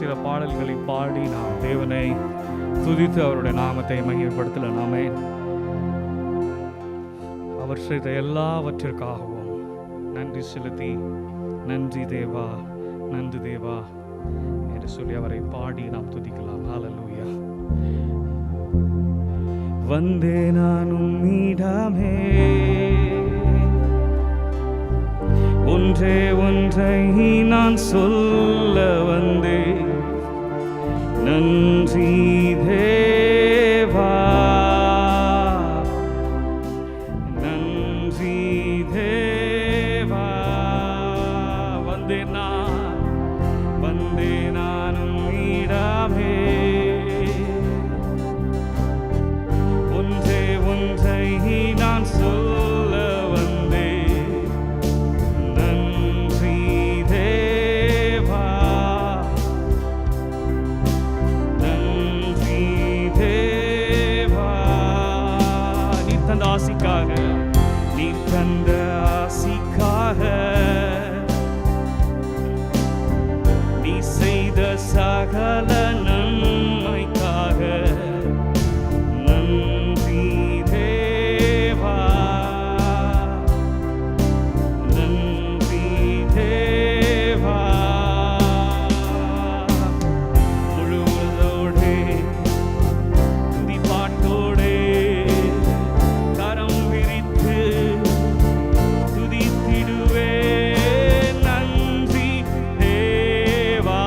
சில பாடல்களை பாடி நாம் தேவனை துதித்து அவருடைய நாமத்தை மகிமைப்படுத்தலாம். ஆமென். அவர் செய்த எல்லாவற்றிற்காகவும் நன்றி செலுத்தி நன்றி தேவா, நன்றி தேவா என்று சொல்லி அவரை பாடி நாம் துதிக்கலாம். ஹல்லேலூயா. வந்தே நானும் மீடாமே ஒன்றே ஒன்றை நான் சொல்ல வந்தே, நன்றி தேவா, நன்றி தேவா. வந்தே நானும் மீடாமே ஒன்றே ஒன்றை நான் சொல்ல வந்தே, நன்றி தேவா, நன்றி தேவா. நீ தந்த ஆசிக்காக, நீ தந்த ஆசிக்காக, நீ செய்த சகல நன்மைக்காக, நன்றி தேவா, நன்றி தேவா. முழுவதோடே துதி பாட்டோடே கரம் விரித்து துதித்திடுவே, நன்றி தேவா.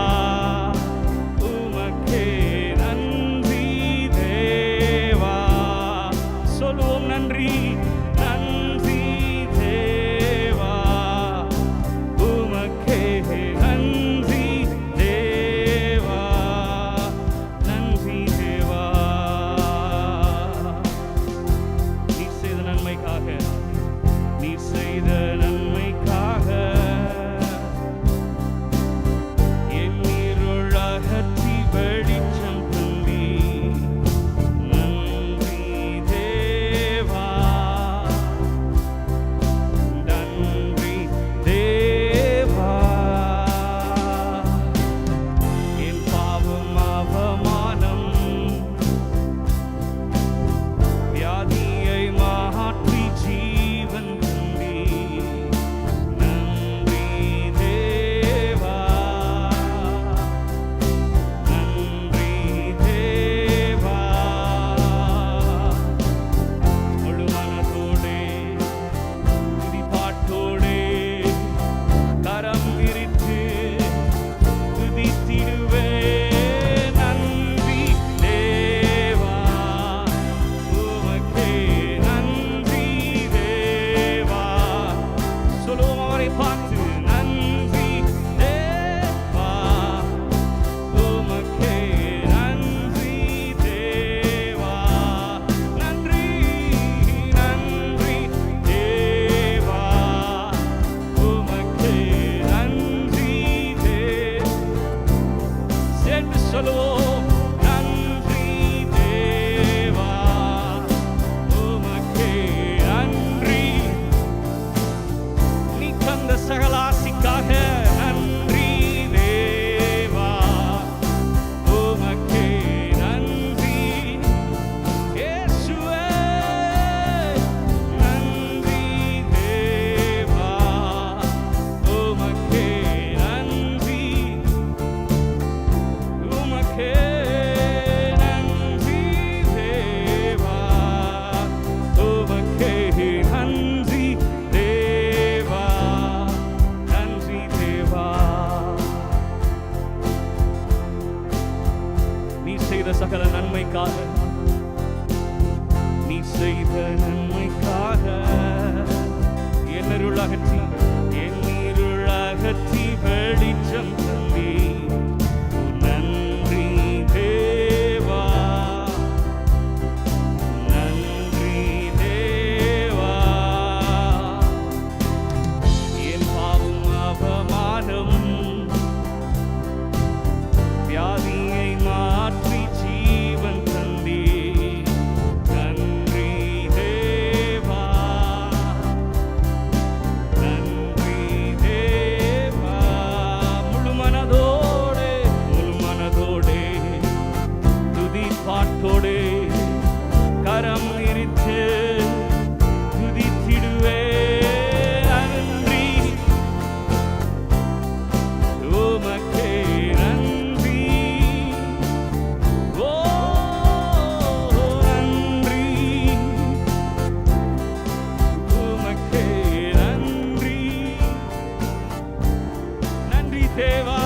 தேவா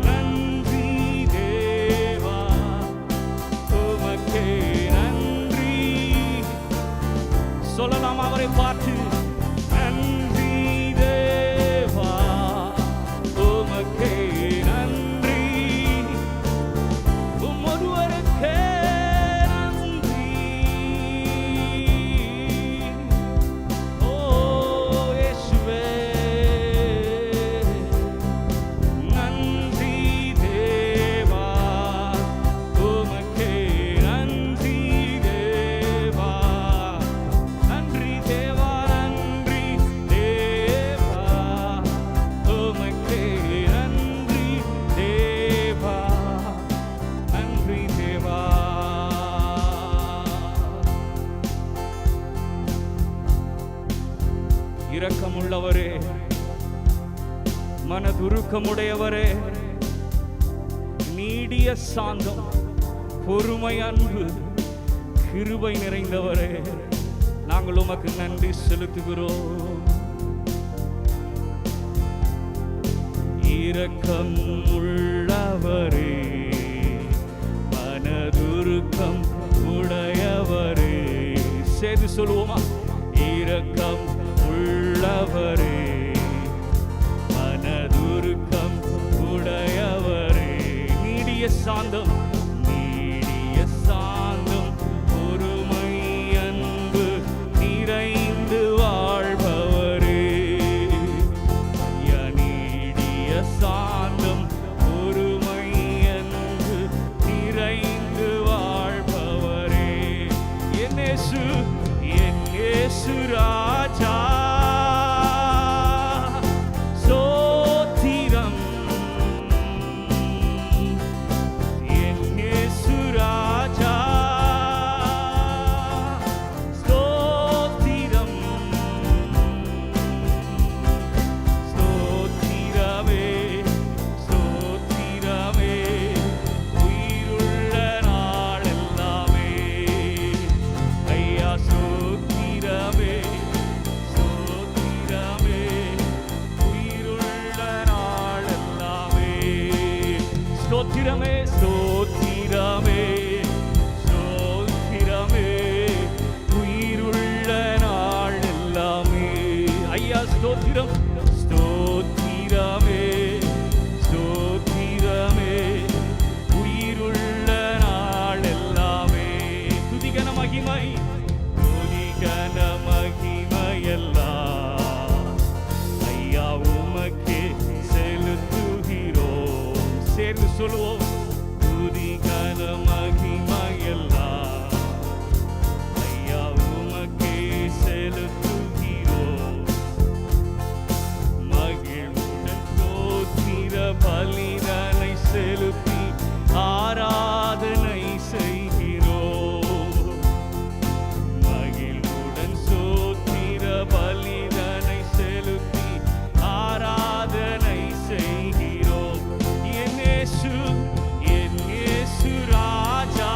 நன்றி தேவா உமக்கே நன்றி. சொல்லலாம் அவரை பார்த்து, நன்றி தேவா உமக்கே நன்றி, ஒருவருக்கே நன்றி. ஓ இயேசுவே நன்றி தேவா உமக்கே நன்றி தேவா நன்றி தேவா நன்றி தேவா உமக்கே நன்றி தேவா நன்றி தேவா. இரக்கமுள்ளவரே, மனதுருக்கமுடையவரே, நீடிய சாந்தம், பொறுமை, அன்பு, கிருபை நிறைந்தவரே, நாங்கள் உமக்கு நன்றி செலுத்துகிறோம். இரக்கம் உள்ளவரே, மனதுருக்கம் உடையவரே, சேர்ந்து சொல்லுவோமா? இரக்கம் உள்ளவரே, மனதுருக்கம் உடையவரே, நீடிய சாந்தம், நீடிய சாந்தம், பொறுமை, அன்பு நிறைந்து வாழ்பவரே. நீடிய சாந்தம், பொறுமை, அன்பு நிறைந்து வாழ்பவரே. என் இயேசு ராஜா சோத்திரம், என் இயேசு ராஜா ஸ்தோத்திரம், ஸ்தோத்திரமே ஸ்தோத்திரமே உயிருள்ள நாளெல்லாமே. ஐயா ஸ்தோத்திரமே ஸ்தோத்திரமே உயிருள்ள நாளெல்லாமே. ஸ்தோத்திரமே ஸ்தோத்திரமே ஸ்தோத்திரமே உயிருள்ள நாளெல்லாமே. ஐயா ஸ்தோத்திரம் ஸ்தோத்திரமே ஸ்தோத்திரமே உயிருள்ள நாளெல்லாமே. துதிகன மகிமை துதிகன மகிமையெல்லாம் ஐயா உமக்கே செலுத்துகிறோம். சேர்ந்து சொல்லுவோம், துதிகன மகிமையெல்லாம் ஐயா உமக்கே செலுத்துகிறோம். மகிழ்வுடன் ஸ்தோத்திர பலிதனை செலுத்தி ஆராதனை செய்கிறோம். மகிழ்வுடன் ஸ்தோத்திர பலிதனை செலுத்தி ஆராதனை செய்கிறோம். என் இயேசு ராஜா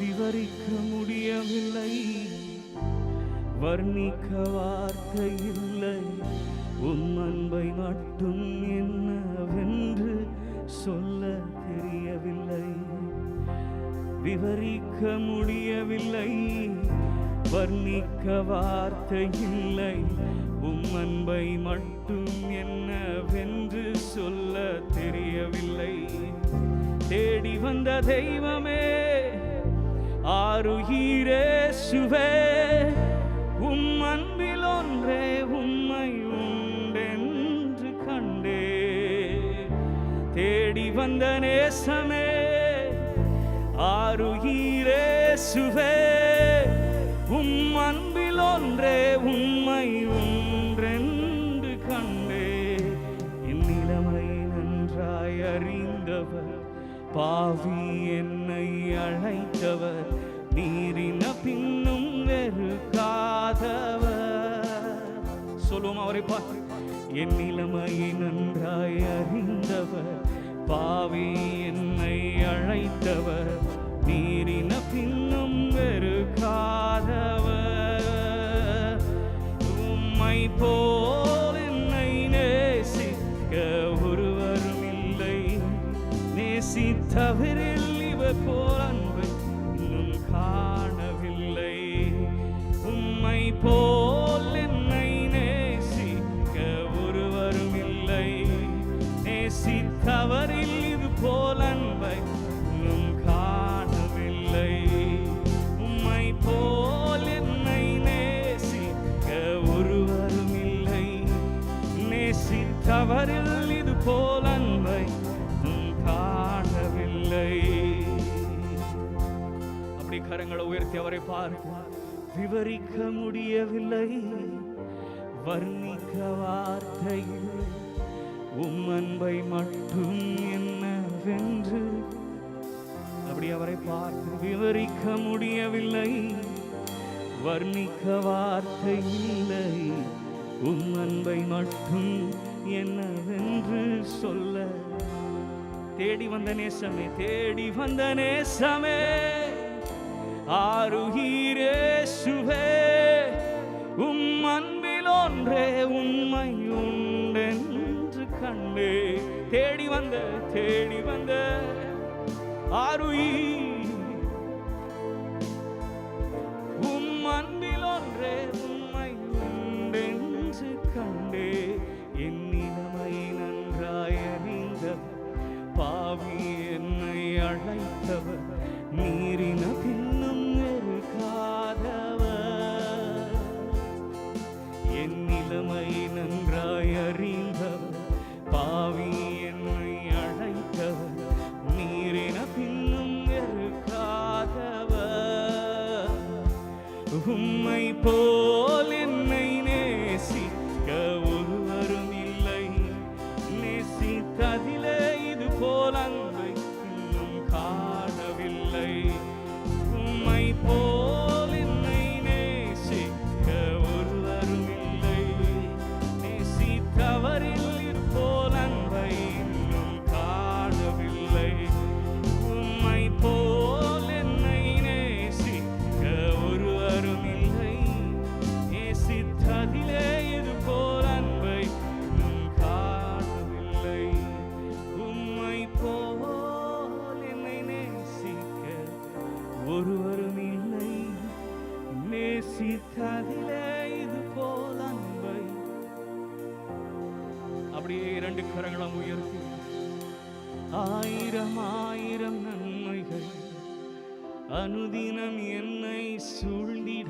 விவரிக்க முடியவில்லை, வர்ணிக்க வார்த்தை இல்லை. உம் அன்பை மட்டும் என்னவென்று சொல்ல தெரியவில்லை. விவரிக்க முடியவில்லை, வர்ணிக்க வார்த்தை இல்லை. உம் அன்பை மட்டும் என்னவென்று சொல்ல தெரியவில்லை. தேடி வந்த தெய்வமே, ஆருயிரே சுவே, உம் அன்பில் ஒன்றே உம்மை உண்டென்று கண்டே. தேடி வந்த நேசமே, ஆருயிரே சுவே, உம் அன்பில் ஒன்றே உம்மை உண்டென்று கண்டே. என் நிலைமை நன்றாய் அறிந்தவர், பாவி என்னை அழைத்தவர், நீரின பின்னும் வெறுக்காதவர். சொல்லுவோம் அவரை பார்த்து. என் நிலைமையை நன்றாய் அறிந்தவர், பாவி என்னை அழைத்தவர், நீரின பின்னும் வெறுக்காதவர். உம்மை போல் என்னை நேசிக்க ஒருவரும் இல்லை, நேசித்தவரில் இவர் போல் அன்பை இன்னும் காணவில்லை. உம்மை போல் என்னை நேசிக்க ஒருவரும் இல்லை, நேசித்தவரில் இது போல் அன்பை இன்னும் காணவில்லை. உம்மை போல் என்னை நேசிக்க ஒருவரும் இல்லை, நேசித்தவரில் இது போல் அன்பை காணவில்லை. அப்படி கரங்களை உயர்த்தி அவரை பார்ப்பார். விவரிக்க முடியவில்லை, வர்ணிக்க வார்த்தை இல்லை. உம் அன்பை மட்டும் என்னவென்று அப்படி அவரை பார்த்து. விவரிக்க முடியவில்லை, வர்ணிக்க வார்த்தை இல்லை. உம் அன்பை மட்டும் என்னவென்று சொல்ல. தேடி வந்த நேசமே, தேடி வந்த நேசமே, ஆருயிரே சுவே, உம் அன்பில் ஒன்றே உண்மை உண்டென்று கண்டே. தேடி வந்த ஆருயிர், உம் அன்பில் ஒன்றே உண்மை உண்டென்று கண்டே. என் நிலைமை நன்றாய் அறிந்தவர், பாவி என்னை அழைத்தவர், நீரின பின்னும் வெறுக்காதவர். என் நிலைமை நன்றாய் அறிந்தவர், பாவி என்னை அழைத்தவர், நீரின பின்னும் வெறுக்காதவர். உம்மை போல் என்னை நேசிக்க ஒருவரும் இல்லை, நேசித்ததிலே இது போல் அன்பை இன்னும் காணவில்லை. உம்மை போல் என்னை நேசிக்க ஒருவரும் இல்லை, நேசித்தவரில் இது போல் அன்பை இன்னும் காணவில்லை. உம்மை போல் என்னை நேசிக்க ஒருவரும் இல்லை, நேசித்ததிலே இது போல் அன்பை இன்னும் காணவில்லை. உம்மை போல் என்னை நேசிக்க ஒருவரும் இல்லை, நேசித்ததிலே இது போல் அன்பை. அப்படியே இரண்டு கரங்களும் உயர்த்தி. ஆயிரம் ஆயிரம் நன்மைகள் அனுதினம் என்னை சூழ்ந்திட,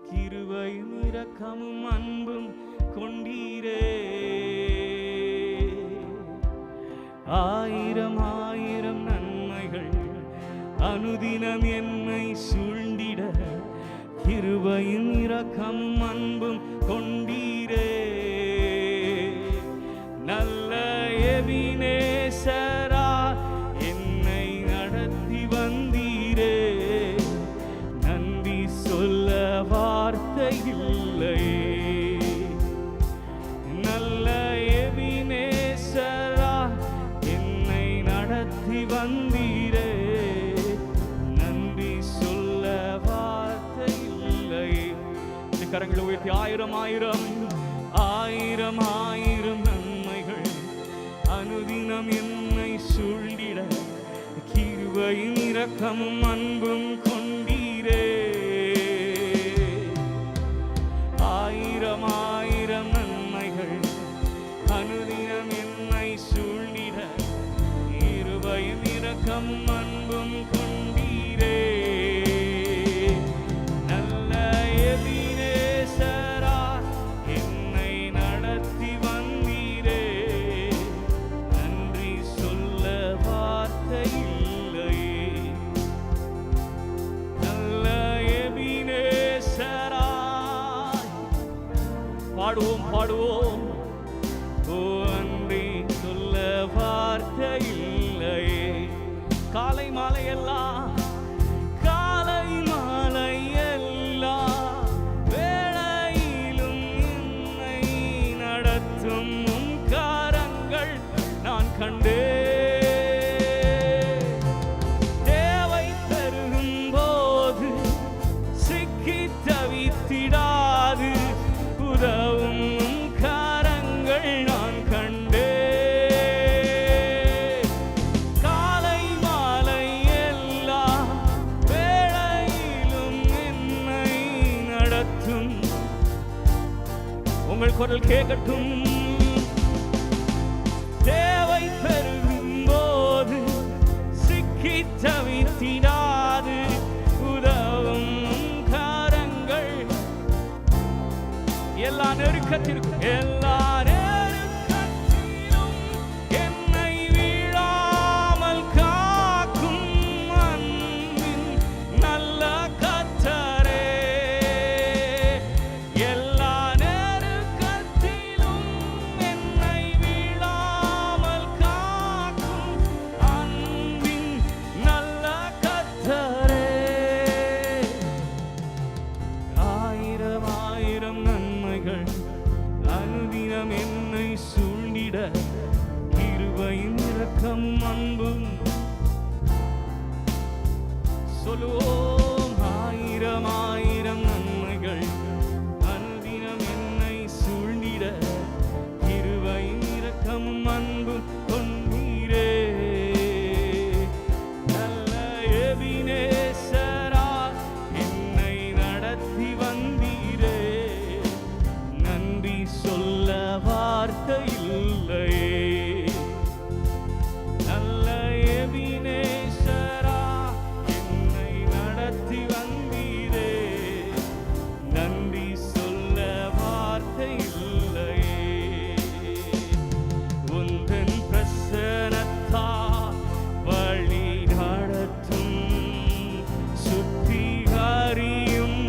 கிருபையும் இரக்கமும் அன்பும் கொண்டீரே. ஆயிரம் ஆயிரம் நன்மைகள் அனுதினம் என்னை சூழ்ந்திட, கிருபையும் இரக்கமும் அன்பும் கொண்டீரே. நல்ல எபினேசரா என்னை நடத்தி வந்தீரே, நன்றி சொல்ல வார்த்தை இல்லை. நல்ல எபினேசரா என்னை நடத்தி வந்தீரே, நன்றி கரங்களை உயர்த்தி ஆயிரம் ஆயிரம் ஆயிரம் ஆயிரம் நன்மைகள் அனுதினம் என்னை சூழ்ந்திட கிருபையும் இரக்கமும் அன்பும் கொண்டீரே. ஆயிரம் ஆயிரம் நன்மைகள் அனுதினம் என்னை சூழ்ந்திட கிருபையும் இரக்கமும் அன்பும் கொண்டீரே. நல்ல எபினேசரா என்னை நடத்தி வந்தீரே. நன்றி சொல்ல வார்த்தை இல்லையே. நல்ல எபினேசரா பாடுவோம் பாடுவோம். ஓ நன்றி சொல்ல வார்த்தை இல்லையே. காலை மாலை எல்லாம் காலை மாலை எல்லாம் வேளையிலும் என்னை நடத்தும் உம் கரங்கள் நான் கண்டே. தேவை தரும் போது சிக்கி தவித்திடாது உதவும் உம் கரங்கள் நான் கண்டே. காலை மாலை எல்லா வேளையிலும் என்னை நடத்தும். உங்கள் குரல் கேட்கட்டும். தேவை பெருகும் போது சிக்கி தவித்திடாது உதவும் உம் கரங்கள். எல்லா நெருக்கத்திற்கும் எல்லா நெருக்கத்திலும் என்னை வீழாமல் காக்கும் அன்பின் நல்ல கர்த்தரே. எல்லா நெருக்கத்திலும் என்னை வீழாமல் காக்கும் அன்பின் நல்ல கர்த்தரே. ஆயிரம் ஆயிரம் நன்மைகள் அனுதினம் என்னை சூழ்ந்திட கிருபையும் இரக்கமும் அன்பும். சொல்லுவோம். ஆயிரம் ஆயிரம் நன்மைகள் அனுதினம் என்னை சூழ்ந்திட கிருபையும் இரக்கமும் அன்பும் கொண்டீரே. நல்ல எபினேசரா என்னை நடத்தி வந்தீரே. நன்றி சொல்ல வார்த்தை இல்லையே. நல்ல எபினேசரா என்னை நடத்தி வந்தீரே. நன்றி சொல்ல வார்த்தை இல்லையே. உந்தன் பிரசன்னத்தா வழி நடத்தும் சுத்திகரியும்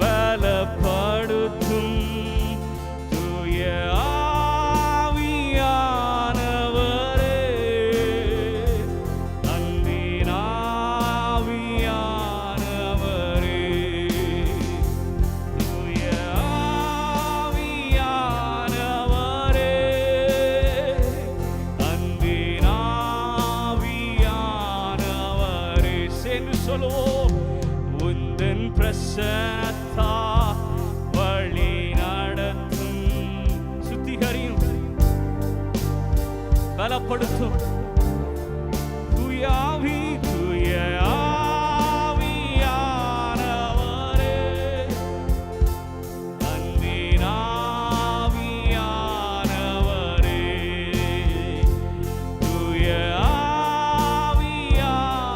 பலப்படுத்தும் தூய ஆவியானவரே. அன்பின் ஆவியானவரே. தூய ஆவியானவரே. அன்பின் ஆவியானவரே. சேர்ந்து சொல்லுவோம். உந்தன் பிரசன்னத்தா வழி நடத்தும் சுத்திகரியும் பலப்படுத்தும் தூய ஆவி. தூய ஆவியானவரே. அன்பின் ஆவியானவரே. தூய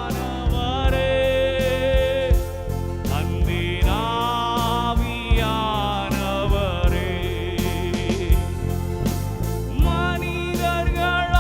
ஆவியானவரே. அன்பின் ஆவியானவரே. மனிதர்களால்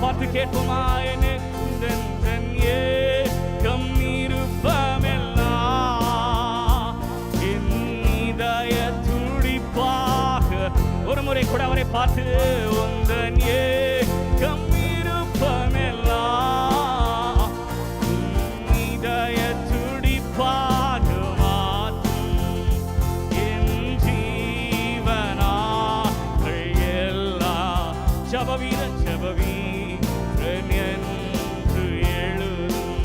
பார்த்து கேட்போமா? என் ஏக்கம் இருப்பமெல்லாம் என் இதய துடிப்பாக. ஒரு முறை கூட அவரை பார்த்து உந்தன் ஏக்கம் இருப்பமெல்லாம் இதய துடிப்பாக மாற்றும் என் ஜீவனாகள் எல்லாம். ஜபவீரன் ஜபவீரன் என்று எழுதும்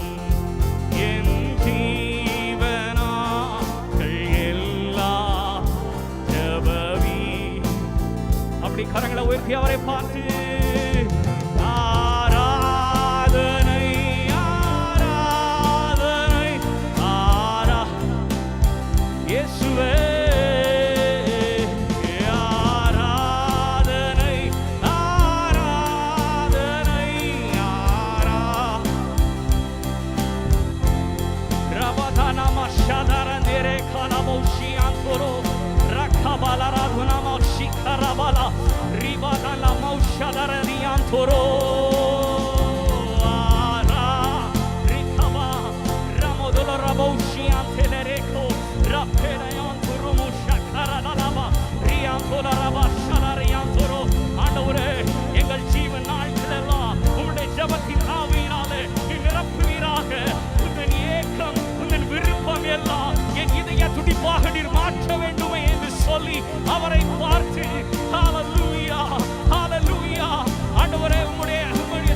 என் ஜீவனாகள் எல்லாம் ஜபவீ. அப்படி கரங்களை உயர்த்தி அவரை பார்த்து ஆராதனை ஆராதனை ஆரா இயேசுவே Karabala ribada la maushadara riantoro ara rikaba ramodolo raboshi antelereko rapera yantoro mushakara lalaba riantola rabashara riantoro. ஆண்டவரே, எங்கள் ஜீவன் நாட்களெல்லாம் உம்முடைய ஜெபத்தின் ஆவியினாலே நிரப்புவீராக. உந்தன் ஏக்கம் உந்தன் விருப்பம் எல்லாம் என் இதய துடிப்பாக நீர் மாற்ற வேண்டுமே என்று சொல்லி அவரை பார்த்து ஹalleluya ஹalleluya. ஆண்டவரே, உம்முடைய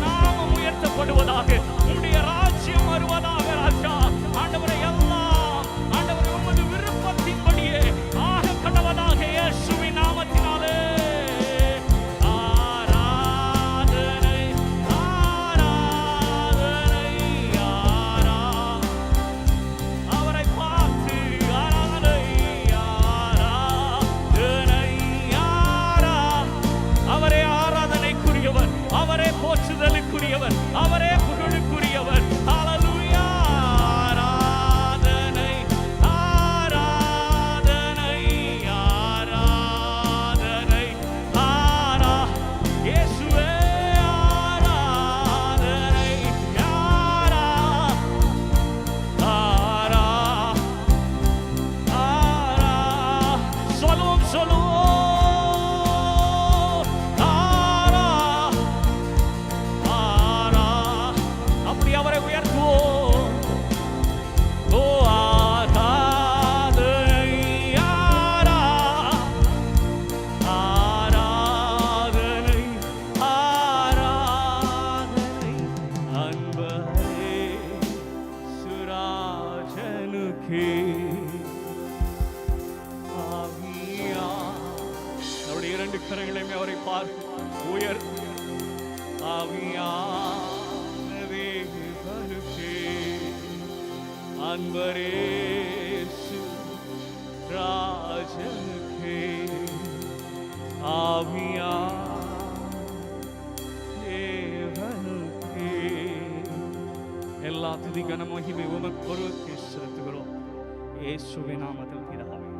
நாமம் உயர்த்தப்படுவதாக, உம்முடைய ராஜ்யம் வருவதாக ராஜா. ஆண்டவரே, எல்லாம் ஆண்டவரே உம்முடைய விருப்பத்தின்படியே ஆக கடவதாக இயேசுவின் நாமத்தினாலே. ஆராதனை ஆராதனை ஆரா அவரை பார்த்து ஆராதனை ஆராதனை ஆராதனை ஆரா சொல்லுவோம். ஆரா ஆரா அப்படி அவரை உயர்த்துவோம். ஓ ஆராதனை ஆராதனை ஆராதனை அன்பரே சுராஜனுக்கே. ஆவியா அவருடைய இரண்டு கரங்களையுமே அவரை பார்த்து உயர்த்து. ஆவியானதே வருகே அன்பரேசு ராஜனுக்கே. ஆவியா தேவனுக்கே எல்லா துதி கன மகிமை உமக்கு ஒருவருக்கே செலுத்துகிறோம். இயேசுவின் நாமத்தில் பிதாவே.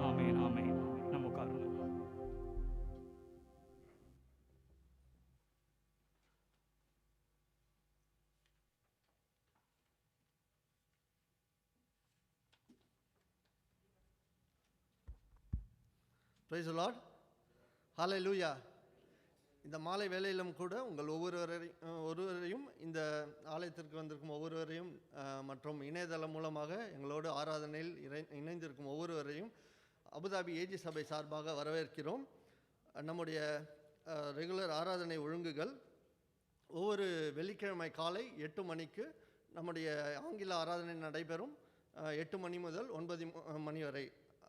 ஆமென் ஆமென். நம்ம உட்காருங்க. Praise the Lord. Hallelujah. இந்த மாலை வேளையிலும் கூட உங்கள் ஒவ்வொருவரையும் இந்த ஆலயத்திற்கு வந்திருக்கும் ஒவ்வொருவரையும் மற்றும் இணையதளம் மூலமாக எங்களோடு ஆராதனையில் இணைந்திருக்கும் ஒவ்வொருவரையும் அபுதாபி ஏஜி சபை சார்பாக வரவேற்கிறோம். நம்முடைய ரெகுலர் ஆராதனை ஒழுங்குகள் ஒவ்வொரு வெள்ளிக்கிழமை காலை 8 மணிக்கு நம்முடைய ஆங்கில ஆராதனை நடைபெறும். 8 மணி முதல் 9 மணி வரை.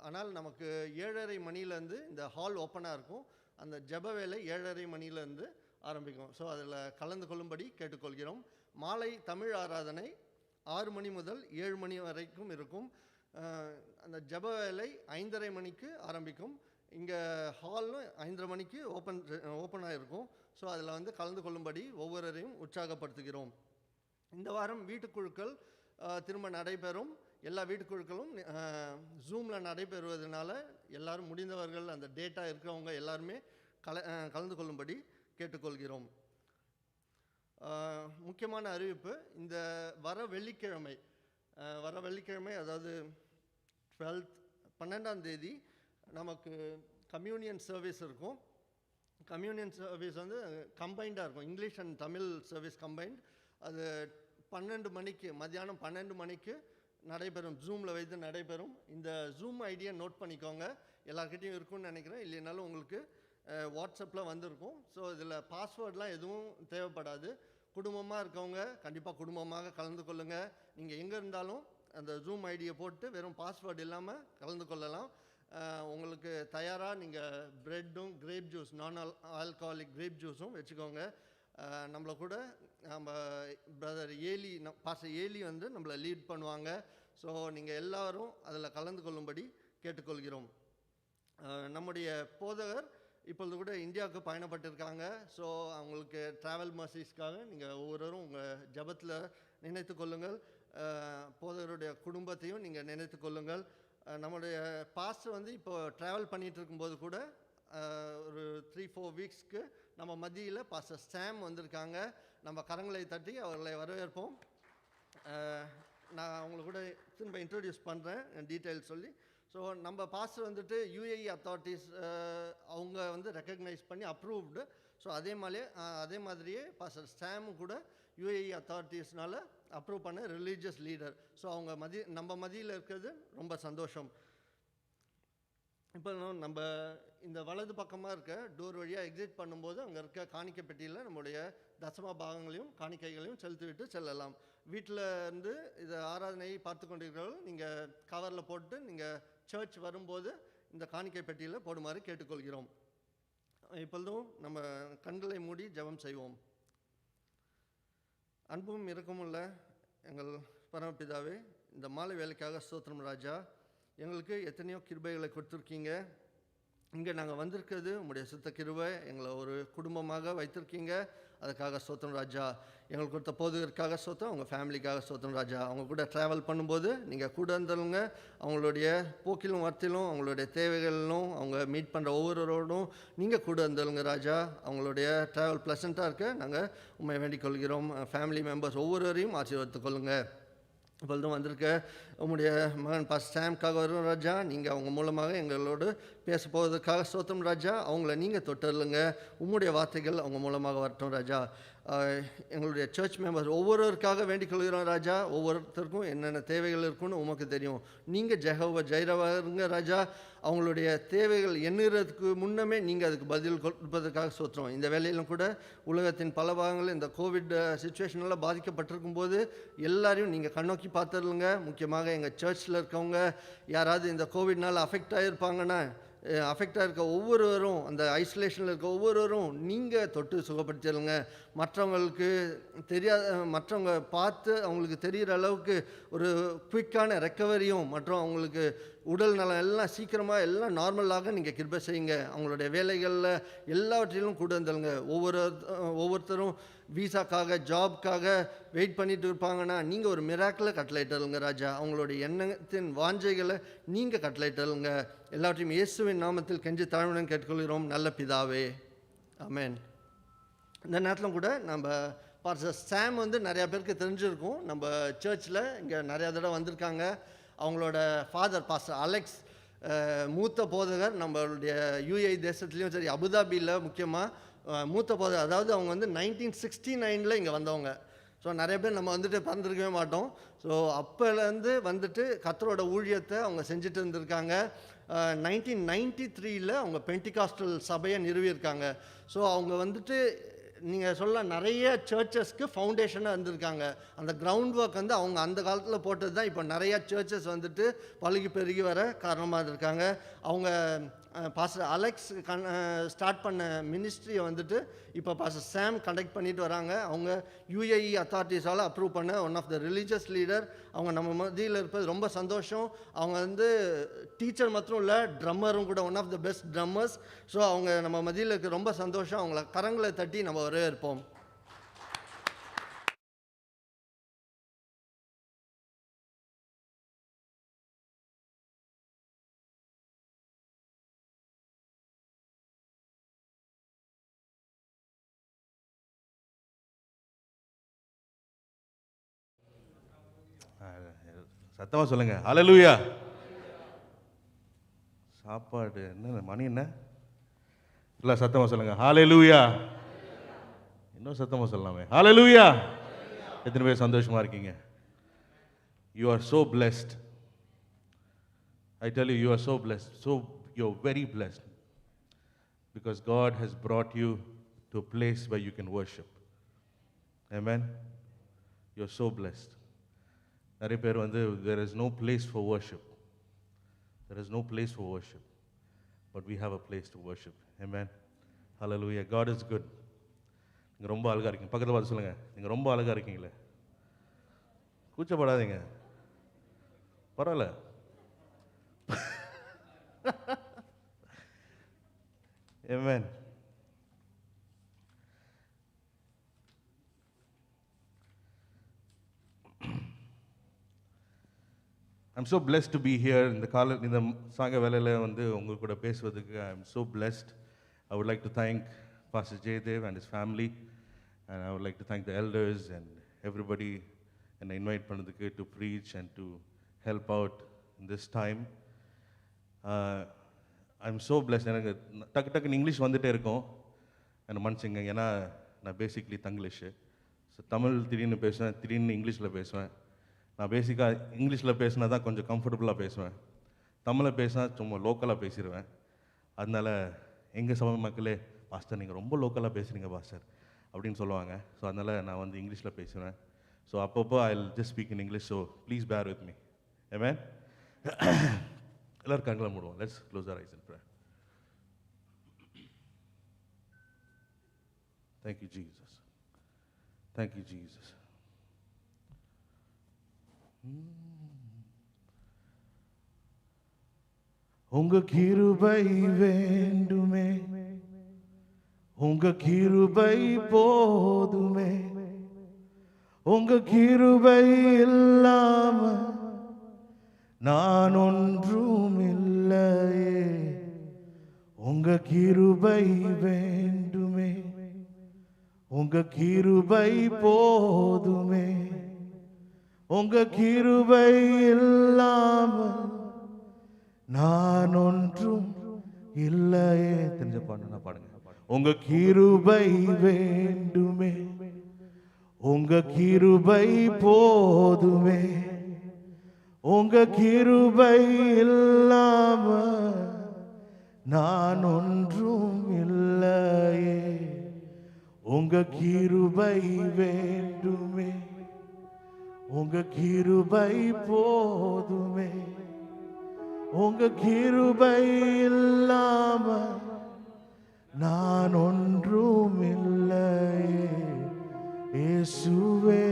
ஆனால் நமக்கு 7:30 மணிலேருந்து இந்த ஹால் ஓப்பனாக இருக்கும். அந்த ஜெப வேலை 7:30 மணிலேருந்து ஆரம்பிக்கும். ஸோ அதில் கலந்து கொள்ளும்படி கேட்டுக்கொள்கிறோம். மாலை தமிழ் ஆராதனை 6 மணி முதல் 7 மணி வரைக்கும் இருக்கும். அந்த ஜெப வேலை 5:30 மணிக்கு ஆரம்பிக்கும். இங்கே ஹாலும் 5:30 மணிக்கு ஓப்பனாக இருக்கும். ஸோ அதில் வந்து கலந்து கொள்ளும்படி ஒவ்வொருவரையும் உற்சாகப்படுத்துகிறோம். இந்த வாரம் வீட்டுக்குழுக்கள் திரும்ப நடைபெறும். எல்லா வீட்டுக்குழுக்களும் ஜூமில் நடைபெறுவதனால எல்லாரும் முடிந்தவர்கள் அந்த டேட்டா இருக்கிறவங்க எல்லாருமே கலந்து கொள்ளும்படி கேட்டுக்கொள்கிறோம். முக்கியமான அறிவிப்பு, இந்த வர வெள்ளிக்கிழமை அதாவது 12ஆம் தேதி நமக்கு கம்யூனியன் சர்வீஸ் இருக்கும். கம்யூனியன் சர்வீஸ் வந்து கம்பைண்டாக இருக்கும். English and Tamil service combined. அது 12 மணிக்கு மத்தியானம் 12 மணிக்கு நடைபெறும். ஜூமில் வைத்து நடைபெறும். இந்த ஜூம் ஐடியை நோட் பண்ணிக்கோங்க. எல்லாருக்கிட்டையும் இருக்கும்னு நினைக்கிறேன். இல்லைனாலும் உங்களுக்கு வாட்ஸ்அப்பில் வந்திருக்கும். ஸோ இதில் பாஸ்வேர்டெலாம் எதுவும் தேவைப்படாது. குடும்பமாக இருக்கவங்க கண்டிப்பாக குடும்பமாக கலந்து கொள்ளுங்கள். நீங்கள் எங்கே இருந்தாலும் அந்த ஜூம் ஐடியை போட்டு வெறும் பாஸ்வேர்டு இல்லாமல் கலந்து கொள்ளலாம். உங்களுக்கு தயாராக நீங்கள் ப்ரெட்டும் கிரேப் ஜூஸ், நான் ஆல்கஹாலிக் கிரேப் ஜூஸும் வச்சுக்கோங்க. நம்மளை கூட நம்ம பிரதர் ஏலி, பாஸ்டர் ஏலி வந்து நம்மளை லீட் பண்ணுவாங்க. ஸோ நீங்கள் எல்லோரும் அதில் கலந்து கொள்ளும்படி கேட்டுக்கொள்கிறோம். நம்முடைய போதகர் இப்பொழுது கூட இந்தியாவுக்கு பயணப்பட்டிருக்காங்க. ஸோ அவங்களுக்கு ட்ராவல் மர்சிஸ்க்காக நீங்கள் ஒவ்வொருவரும் உங்கள் ஜபத்தில் நினைத்து கொள்ளுங்கள். போதகருடைய குடும்பத்தையும் நீங்கள் நினைத்து கொள்ளுங்கள். நம்முடைய பாஸ்டர் வந்து இப்போ ட்ராவல் பண்ணிகிட்டு இருக்கும்போது கூட ஒரு 3-4 வீக்ஸ்க்கு நம்ம மத்தியில் பாஸ்டர் சாம் வந்திருக்காங்க. நம்ம கரங்களை தட்டி அவர்களை வரவேற்போம். நான் அவங்களுக்கு கூட திரும்ப இன்ட்ரடியூஸ் பண்ணுறேன் டீட்டெயில்ஸ் சொல்லி. ஸோ நம்ம பாஸ்டர் வந்துட்டு UAE அத்தாரிட்டிஸ் அவங்க வந்து ரெக்கக்னைஸ் பண்ணி அப்ரூவ்டு. ஸோ அதே மாதிரியே பாஸ்டர் சாம் கூட UAE அத்தாரிட்டிஸ்னால் அப்ரூவ் பண்ண ரிலீஜியஸ் லீடர். ஸோ அவங்க நம்ம மதியில் இருக்கிறது ரொம்ப சந்தோஷம். இப்போ நம்ம இந்த வலது பக்கமாக இருக்க டோர் வழியாக எக்ஸிட் பண்ணும்போது அங்கே இருக்க காணிக்கை பெட்டியில் நம்முடைய தசம பாகங்களையும் காணிக்கைகளையும் செலுத்திவிட்டு செல்லலாம். வீட்டில் இருந்து இதை ஆராதனை பார்த்து கொண்டிருக்கிறவர்கள் நீங்கள் கவரில் போட்டு நீங்கள் சர்ச் வரும்போது இந்த காணிக்கை பெட்டியில் போடுமாறு கேட்டுக்கொள்கிறோம். இப்பொழுதும் நம்ம கண்களை மூடி ஜெபம் செய்வோம். அன்பும் இரக்கமுள்ள எங்கள் பரமபிதாவே, இந்த மாலை வேலைக்காக ஸ்தோத்திரம் ராஜா. எங்களுக்கு எத்தனையோ கிருபைகளை கொடுத்துருக்கீங்க. இங்கே நாங்கள் வந்திருக்கிறது உங்களுடைய சுத்த கிருபை. எங்களை ஒரு குடும்பமாக வைத்திருக்கீங்க. அதுக்காக ஸ்தோத்திரம் ராஜா. எங்களுக்கு கொடுத்த போதுக்காக ஸ்தோத்திரம். அவங்க ஃபேமிலிக்காக ஸ்தோத்திரம் ராஜா. அவங்க கூட ட்ராவல் பண்ணும்போது நீங்கள் கூட இருந்தவங்க அவங்களுடைய போக்கிலும் வரத்திலும் அவங்களுடைய தேவைகளிலும் அவங்க மீட் பண்ணுற ஒவ்வொருவரோடும் நீங்கள் கூட இருந்தவங்க ராஜா. அவங்களுடைய ட்ராவல் ப்ளசண்ட்டாக இருக்க நாங்கள் உண்மை வேண்டிக் கொள்கிறோம். ஃபேமிலி மெம்பர்ஸ் ஒவ்வொருவரையும் ஆசீர்வதித்துக் கொள்ளுங்கள். இப்பொழுதும் வந்திருக்க உங்களுடைய மகன் பாஸ்டர் சாம்காக வரும் ராஜா. நீங்கள் அவங்க மூலமாக எங்களோடு பேச போவதற்காக ஸ்தோத்திரம் ராஜா. அவங்கள நீங்கள் தொட்டுருங்க. உம்முடைய வார்த்தைகள் அவங்க மூலமாக வரட்டும் ராஜா. எங்களுடைய சர்ச் மெம்பர்ஸ் ஒவ்வொருவருக்காக வேண்டிக் கொள்கிறோம் ராஜா. ஒவ்வொருத்தருக்கும் என்னென்ன தேவைகள் இருக்குன்னு உமக்கு தெரியும். நீங்கள் ஜெகோவா ஜைரவாருங்க ராஜா. அவங்களுடைய தேவைகள் எண்ணுறதுக்கு முன்னமே நீங்கள் அதுக்கு பதில் கொடுப்பதற்காக ஸ்தோத்திரம். இந்த வேலையிலும் கூட உலகத்தின் பல பாகங்கள் இந்த கோவிட் சுச்சுவேஷனெல்லாம் பாதிக்கப்பட்டிருக்கும் போது எல்லாரையும் நீங்கள் கண்ணோக்கி பார்த்துருங்க. முக்கியமாக எங்கள் சர்ச்சில் இருக்கவங்க யாராவது இந்த கோவிட்னால் அஃபெக்ட் ஆகியிருப்பாங்கன்னா, அஃபெக்டாக இருக்க ஒவ்வொருவரும், அந்த ஐசோலேஷனில் இருக்க ஒவ்வொருவரும் நீங்கள் தொட்டு சுகப்படுத்திடுங்க. மற்றவங்களுக்கு மற்றவங்க பார்த்து அவங்களுக்கு தெரிகிற அளவுக்கு ஒரு குயிக்கான ரெக்கவரியும் மற்றும் அவங்களுக்கு உடல் நலம் எல்லாம் சீக்கிரமாக எல்லாம் நார்மலாக நீங்கள் கிருபை செய்யுங்க. அவங்களுடைய வேலைகளில் எல்லாவற்றிலும் கூட வந்துடுங்க. ஒவ்வொருத்தரும் வீசாக்காக ஜாப்க்காக வெயிட் பண்ணிட்டு இருப்பாங்கன்னா நீங்கள் ஒரு மிராக்கிளை கட்டளையிட்டலுங்க ராஜா. அவங்களுடைய எண்ணத்தின் வாஞ்சைகளை நீங்கள் கட்டளையிட்டலுங்க. எல்லாவற்றையும் இயேசுவின் நாமத்தில் கெஞ்சி தாழ்வுடன் கேட்டுக்கொள்கிறோம் நல்ல பிதாவே, ஆமென். இந்த நேரத்தில் கூட நம்ம பாஸ்டர் சாம் நிறையா பேருக்கு தெரிஞ்சிருக்கும். நம்ம சர்ச்சில் இங்கே நிறையா தடவை வந்திருக்காங்க. அவங்களோட ஃபாதர் பாஸ்டர் அலெக்ஸ் மூத்த போதகர். நம்மளுடைய யூஏஇ தேசத்துலேயும் சரி, அபுதாபியில் முக்கியமாக மூத்த போதகர். அதாவது அவங்க 1969 இங்கே வந்தவங்க. ஸோ நிறைய பேர் நம்ம பிறந்திருக்கவே மாட்டோம். ஸோ அப்போலேருந்து கர்த்தரோட ஊழியத்தை அவங்க செஞ்சுட்டு இருந்திருக்காங்க. 1993 அவங்க பென்டிகாஸ்டல் சபையை நிறுவியிருக்காங்க. ஸோ அவங்க நீங்கள் சொல்லலாம் நிறைய சர்ச்சஸ்க்கு ஃபவுண்டேஷனாக இருந்திருக்காங்க. அந்த கிரவுண்ட் ஒர்க் அவங்க அந்த காலத்தில் போட்டது தான் இப்போ நிறையா சர்ச்சஸ் பழுகி பெருகி வர காரணமாக இருக்காங்க. அவங்க பாஸ்டர் அலெக்ஸ் ஸ்டார்ட் பண்ண மினிஸ்ட்ரியை இப்போ பாஸ்டர் சாம் கண்டக்ட் பண்ணிட்டு வராங்க. அவங்க யூஏஇ அத்தாரிட்டிஸால் அப்ரூவ் பண்ண one of the religious leader. அவங்க நம்ம மத்தியில் இருப்பது ரொம்ப சந்தோஷம். அவங்க டீச்சர் மட்டும் இல்லை, ட்ரம்மரும் கூட, one of the best drummers. So அவங்க நம்ம மத்தியில் இருக்க ரொம்ப சந்தோஷம். அவங்கள கரங்களை தட்டி நம்ம வரவேற்போம். சத்தமாக சொல்லுங்க ஹல்லேலூயா. சாப்பாடு என்ன மணி என்ன இல்லை, சத்தமாக சொல்லுங்க ஹல்லேலூயா. இன்னும் சத்தமாக சொல்லலாமே ஹல்லேலூயா. எத்தனை பேர் சந்தோஷமா இருக்கீங்க? You are so blessed. I tell you, you are so blessed. You're very blessed because God has brought you to a place where you can worship. Amen. You're so blessed. நிறைய பேர் there is no place for worship. There is no place for worship. But we have a place to worship. Amen. Hallelujah. God is good. நீங்கள் ரொம்ப அழகாக இருக்கீங்க. பக்கத்தில் பார்த்து சொல்லுங்கள், நீங்கள் ரொம்ப அழகாக இருக்கீங்களே. கூச்சப்படாதீங்க, பரவாயில்ல. Amen. I'm so blessed to be here in the சாங்க வேலையில் உங்கள் கூட பேசுவதுக்கு. I'm so blessed. I would like to thank Pastor Jaydev and his family, and I would like to thank the elders and everybody and invite பண்ணதுக்கு to preach and to help out in this time. I'm so blessed. எனக்கு டக்குன்னு English வந்துட்டே இருக்கும், என்னை மன்னிச்சுங்க. ஏன்னா நான் basically தங்கிலீஷு. So Tamil திடீர்னு பேசுவேன், திடீர்னு இங்கிலீஷில் பேசுவேன். நான் பேசிக்காக இங்கிலீஷில் பேசினா தான் கொஞ்சம் கம்ஃபர்டபுளாக பேசுவேன். தமிழை பேசினா சும்மா லோக்கலாக பேசிடுவேன். அதனால் எங்கள் சபை மக்களே, பாஸ்டர் நீங்கள் ரொம்ப லோக்கலாக பேசுகிறீங்க பாஸ்டர் அப்படின்னு சொல்லுவாங்க. ஸோ அதனால் நான் இங்கிலீஷில் பேசுவேன். ஸோ அப்பப்போ I will just speak in English. So please bear with me. ஆமென். எல்லாரும் கண்களை மூடுவோம். Let's close our eyes in prayer. Thank you Jesus. Thank you Jesus. உங்க கிருபை வேண்டுமே, உங்க கிருபை போதுமே, உங்க கிருபை இல்லாம நான் ஒன்றும் இல்லையே. உங்க கிருபை வேண்டுமே, உங்க கிருபை போதுமே, உங்க கிருபை இல்லாம நான் ஒன்றும் இல்லையே. தெரிஞ்ச பாடுனா பாடுங்க. உங்க கிருபை வேண்டுமே, உங்க கிருபை போதுமே, உங்க கிருபை இல்லாம நான் ஒன்றும் இல்லையே. உங்க கிருபை வேண்டுமே, உங்க கிருபை போதுமே, உங்க கிருபை இல்லாம நான் ஒன்றும் இல்லையே. இயேசுவே,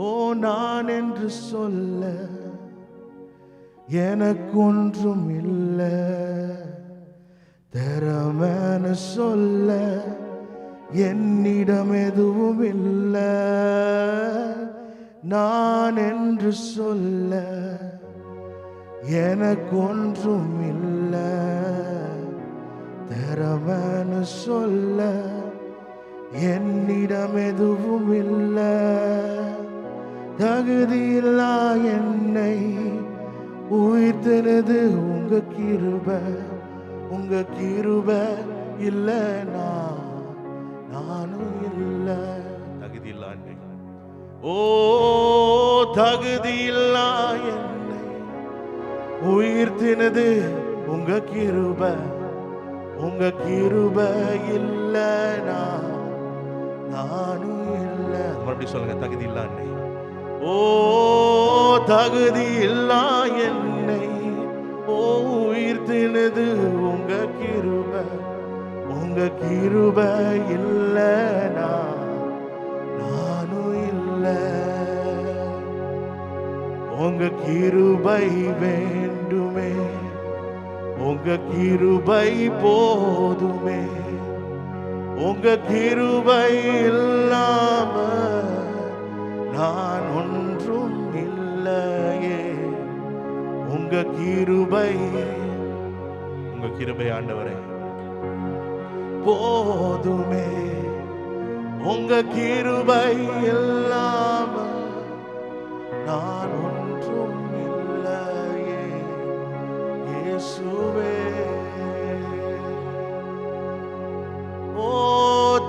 ஓ நான் என்று சொல்ல எனக்கு ஒன்றும் இல்லை, திறமைன்னு சொல்ல என்னிடம் எதுவும் இல்லை. நான் என்று சொல்ல எனக்கு ஒன்றும் இல்லை, திறமைன்னு சொல்ல என்னிடம் எதுவும் இல்லை. தகுதியில்லா என்னை உயிர்த்தெனது உங்க கிருபை, உங்க கிருபை இல்லை நானும் இல்லை. தகுதியில்லா என்னை, ஓ தகுதியில்லா என்னை உயிர்த்தினது உங்க கிருபை, உங்க கிருபை இல்லை நானும் இல்லை. மறுபடியும் சொல்லுங்க, தகுதியில்லா என்னை, ஓ தகுதியில்லா என்னை ஓ உயிர்த்தினது உங்க கிருபை, உங்க கிருபை இல்லை நானும் இல்லை. உங்க கிருபை வேண்டுமே, உங்க கிருபை போதுமே, உங்க கிருபை இல்லாம நான் ஒன்றும் இல்லையே. உங்க கிருபை, உங்க கிருபை ஆண்டவரே போதுமே, உங்க கிருபை இல்லாம நான் ஒன்றும் இல்லையே. இயேசுவே, ஓ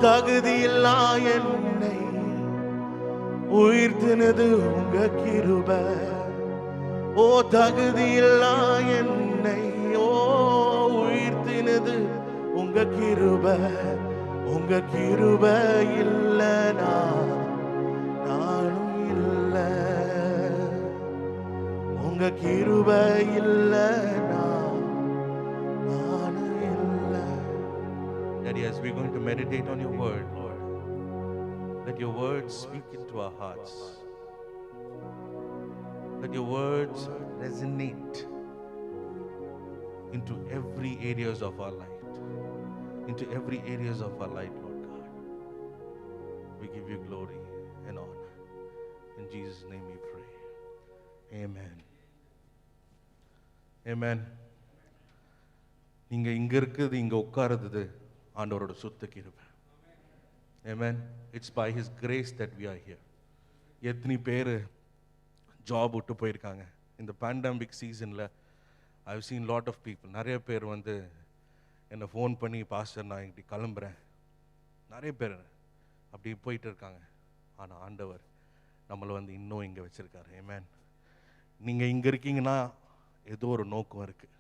தகுதியில்லா என்னை உயிர்த்தினது உங்க கிருபை, ஓ தகுதியில்லா என்னை ஓ உயிர்த்தினது உங்க கிருபை, உங்க கிருபை இல்லை நானும் இல்லை. உங்க கிருபை இல்லை நானும் இல்லை. Daddy, as we're going to meditate on your word, Lord, let your words speak into our hearts. Let your words resonate into every areas of our life, into every areas of our life, Lord God. We give you glory and honor. In Jesus' name we pray. Amen. Amen. நீங்க இங்க இருக்குது, இங்க உட்காருது ஆண்டவரோட சுத்த கிருபை. Amen. It's by his grace that we are here. எத்தனை பேர் job விட்டு போயிருக்காங்க இந்த பேண்டமிக் சீசனில். I've seen lot of people. நிறைய பேர் வந்து என்னை ஃபோன் பண்ணி, பாஸ்டர் நான் இப்படி கிளம்புறேன், நிறைய பேர் அப்படி போயிட்டு இருக்காங்க. ஆனால் ஆண்டவர் நம்மளை வந்து இன்னும் இங்கே வச்சுருக்காரு. ஆமென். நீங்கள் இங்கே இருக்கீங்கன்னா ஏதோ ஒரு நோக்கம் இருக்குது.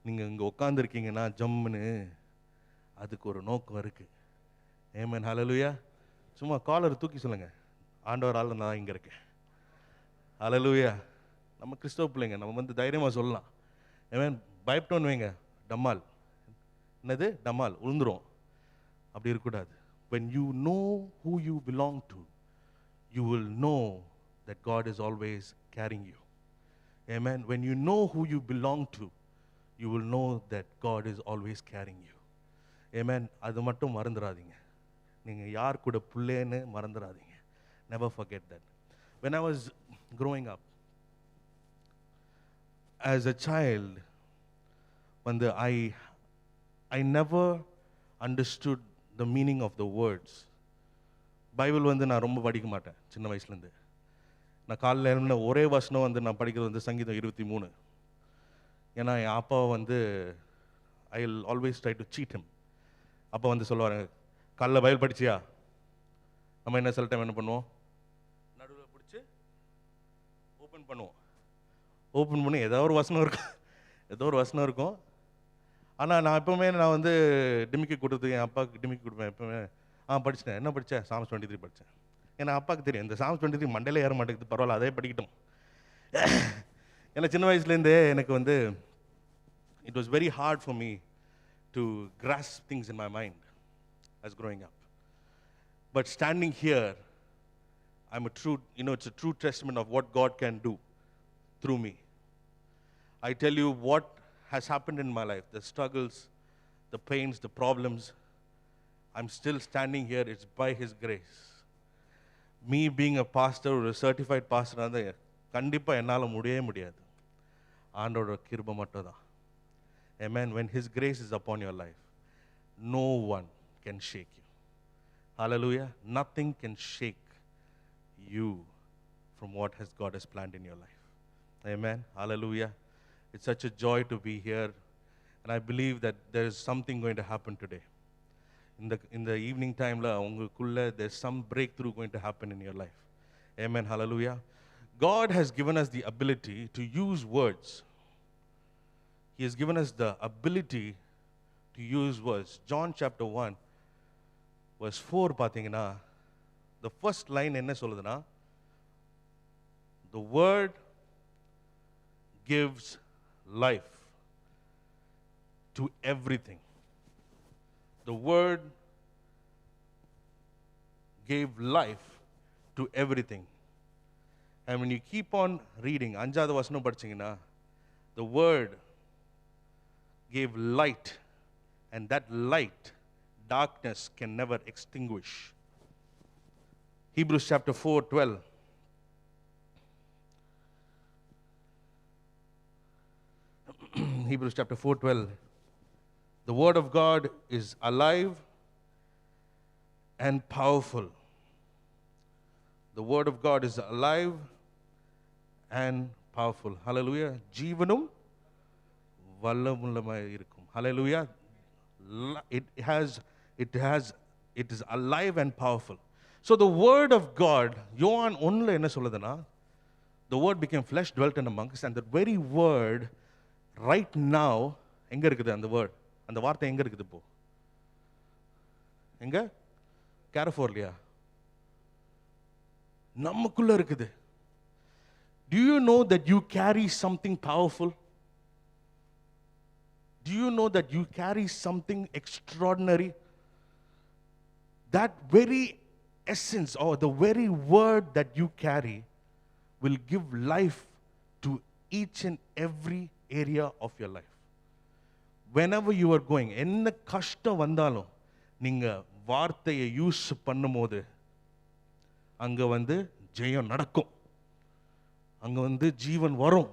நீங்கள் இங்கே உட்காந்துருக்கீங்கன்னா ஜம்முன்னு அதுக்கு ஒரு நோக்கம் இருக்குது. ஆமென். ஹல்லேலூயா. சும்மா காலர் தூக்கி சொல்லுங்கள், ஆண்டவரால் நான் இங்கே இருக்கேன். ஹல்லேலூயா. நம்ம கிறிஸ்தவ பிள்ளைங்க, நம்ம வந்து தைரியமாக சொல்லலாம். ஆமென். பயப்பட்டோன்னு வைங்க, டம்மால் என்னது டம்மால் உழுந்துரும். அப்படி இருக்கக்கூடாது. When you know who you belong to, you will know that God is always carrying you. Amen. When you know who you belong to, you will know that God is always carrying you. Amen. அது மட்டும் மறந்துடாதீங்க. நீங்கள் யார் கூட பிள்ளைன்னு மறந்துடாதீங்க. Never forget that. When I was growing up, as a child, when I never understood the meaning of the words. Bible வந்து நான் ரொம்ப படிக்க மாட்டேன் சின்ன வயசுலேருந்து. நான் காலையில் எழுந்த ஒரே வசனம் வந்து நான் படிக்கிறது வந்து சங்கீதம் 23. ஏன்னா என் அப்பாவை வந்து I will always try to cheat him. அப்பா வந்து சொல்லுவாருங்க, காலைல பைபிள் படிச்சியா? நம்ம என்ன சில டைம் என்ன பண்ணுவோம், நடுவில் பிடிச்சி ஓப்பன் பண்ணுவோம். ஓப்பன் பண்ணி ஏதோ ஒரு வசனம் இருக்கும். ஆனால் நான் எப்போவுமே நான் வந்து டிமிக்கி கொடுத்து என் அப்பாவுக்கு டிமிக்கி கொடுப்பேன். எப்போவுமே படிச்சிட்டேன். என்ன படித்தேன்? Psalms 23 படித்தேன். ஏன்னா அப்பாவுக்கு தெரியும் இந்த Psalms 23 மண்டையில ஏற மாட்டேங்குது, பரவாயில்ல அதே படிக்கட்டும். ஏன்னா சின்ன வயசுலேருந்தே எனக்கு வந்து it was very hard for me to grasp things in my mind as growing up. But standing here, it's a true testament of what God can do through me. I tell you what has happened in my life, the struggles, the pains, the problems, I'm still standing here, it's by His grace. Me being a pastor or a certified pastor, கண்டிப்பா என்னால முடியாது, ஆண்டவரோட கிருபை மட்டும்தான். Amen. When His grace is upon your life, no one can shake you. Hallelujah. Nothing can shake you from what God has planned in your life. Amen. Hallelujah. It's such a joy to be here, and I believe that there is something going to happen today. In the evening time la ungukulla there's some breakthrough going to happen in your life. Amen. Hallelujah. God has given us the ability to use words. He has given us the ability to use words. John chapter 1 verse 4 பாத்தீங்கன்னா the first line என்ன சொல்லுதுன்னா, the word gives life to everything. The word gave life to everything. And when you keep on reading, அஞ்சாவது வசனம் படிச்சீங்கன்னா, the word gave light, and that light darkness can never extinguish. Hebrews chapter 4:12. Hebrews chapter 4:12. The word of God is alive and powerful. The word of God is alive and powerful. Hallelujah. Jeevanum vallumullamayi irukkum. Hallelujah. It is alive and powerful. So the word of God, Yohan 1 enna solludana, the word became flesh, dwelt in among us, and that very word right now எங்க இருக்குது அந்த word, அந்த வார்த்தை எங்க இருக்குது இப்போ? எங்க? கேரஃபோர்லியா? நமக்குள்ள இருக்குது. Do you know that you carry something powerful? Do you know that you carry something extraordinary? That very essence or the very word that you carry will give life to each and every area of your life. Whenever you are going, என்ன கஷ்டம் வந்தாலும் நீங்க வார்த்தையை use பண்ணும்போது அங்க வந்து ஜெயம் நடக்கும், அங்க வந்து ஜீவன் வரும்.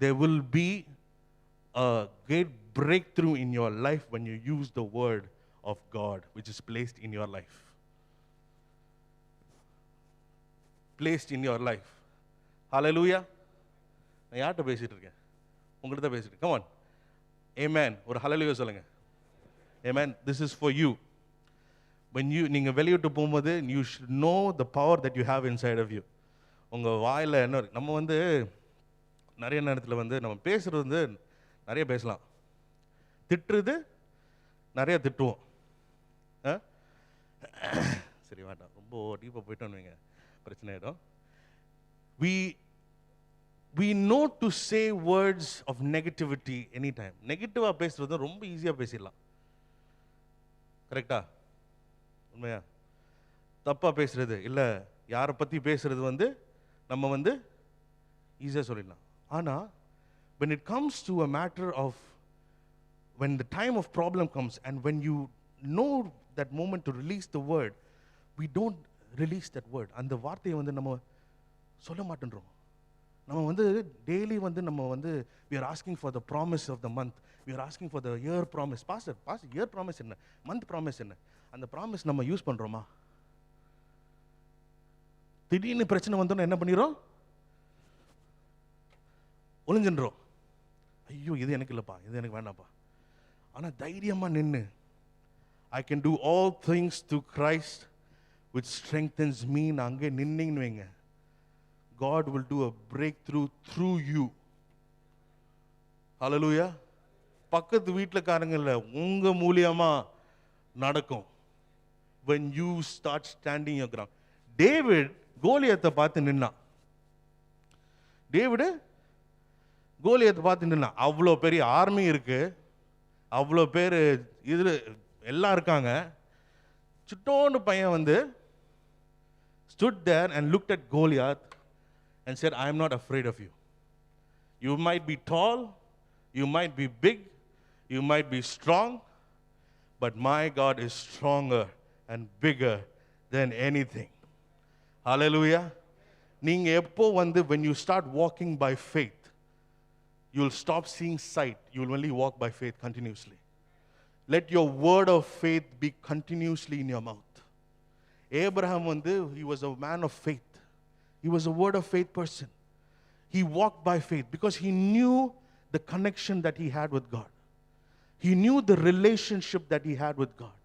There will be a great breakthrough in your life when you use the word of God which is placed in your life. Placed in your life. Hallelujah. நான் யார்கிட்ட பேசிட்டு இருக்கேன்? உங்கள்கிட்ட தான் பேசிட்டு. Come on. Amen. ஒரு hallelujah சொல்லுங்க. Amen. This is for you. When நீங்க வெளியிட்டு போகும்போது you should know the power that you have inside of you. உங்க வாயில என்ன இருக்கு? நம்ம வந்து நிறைய நேரத்தில் வந்து நம்ம பேசுறது வந்து நிறைய பேசலாம், திட்டுறது நிறைய திட்டுவோம். சரி வேண்டாம், ரொம்ப டீப்பாக போயிட்டோன்னு வைங்க, பிரச்சனை ஆகிடும். We know to say words of negativity anytime. நெகட்டிவாக பேசுறது ரொம்ப ஈஸியாக பேசிடலாம், கரெக்டா? உண்மையா? தப்பாக பேசுறது இல்லை, யாரை பற்றி பேசுறது வந்து நம்ம வந்து ஈஸியாக சொல்லிடலாம். ஆனால் when it comes to a matter of when the time of problem comes and when you know that moment to release the word, we don't release that word. அந்த வார்த்தையை வந்து நம்ம சொல்ல மாட்டேன்றோம். நம்ம வந்து டெய்லி வந்து நம்ம வந்து we are asking for the promise of the month, we are asking for the year promise. Pastor year promise என்ன, month promise என்ன? அந்த ப்ராமிஸ் நம்ம யூஸ் பண்றோமா? திடீர்னு பிரச்சனை வந்தோன்னா என்ன பண்ணிடுறோம்? ஒளிஞ்சின்றோம். ஐயோ இது எனக்கு இல்லைப்பா, இது எனக்கு வேண்டாம்ப்பா. ஆனால் தைரியமாக நின்று I can do all things through Christ which strengthens me. நான் அங்கே நின்னீங்கன்னு வைங்க, God will do a breakthrough through you. Hallelujah. பக்கத்து வீட்டில்காரங்க இல்லை, உங்கள் மூலியமாக நடக்கும். When you start standing your ground. David கோலியத்தை பார்த்து நின்னான். டேவிடு கோலியத்தை பார்த்து நின்னான். அவ்வளோ பெரிய ஆர்மி இருக்கு, அவ்வளோ பேர் இது எல்லாம் இருக்காங்க. சிட்டோண்டு பையன் வந்து stood there and looked at Goliath and said, I am not afraid of you. You might be tall, you might be big, you might be strong, but my God is stronger and bigger than anything. Hallelujah. நீங்க எப்போ வந்து when you start walking by faith, you'll stop seeing sight, you'll only walk by faith continuously. Let your word of faith be continuously in your mouth. Abraham வந்து he was a man of faith. He was a word of faith person. He walked by faith because he knew the connection that he had with God. He knew the relationship that he had with God.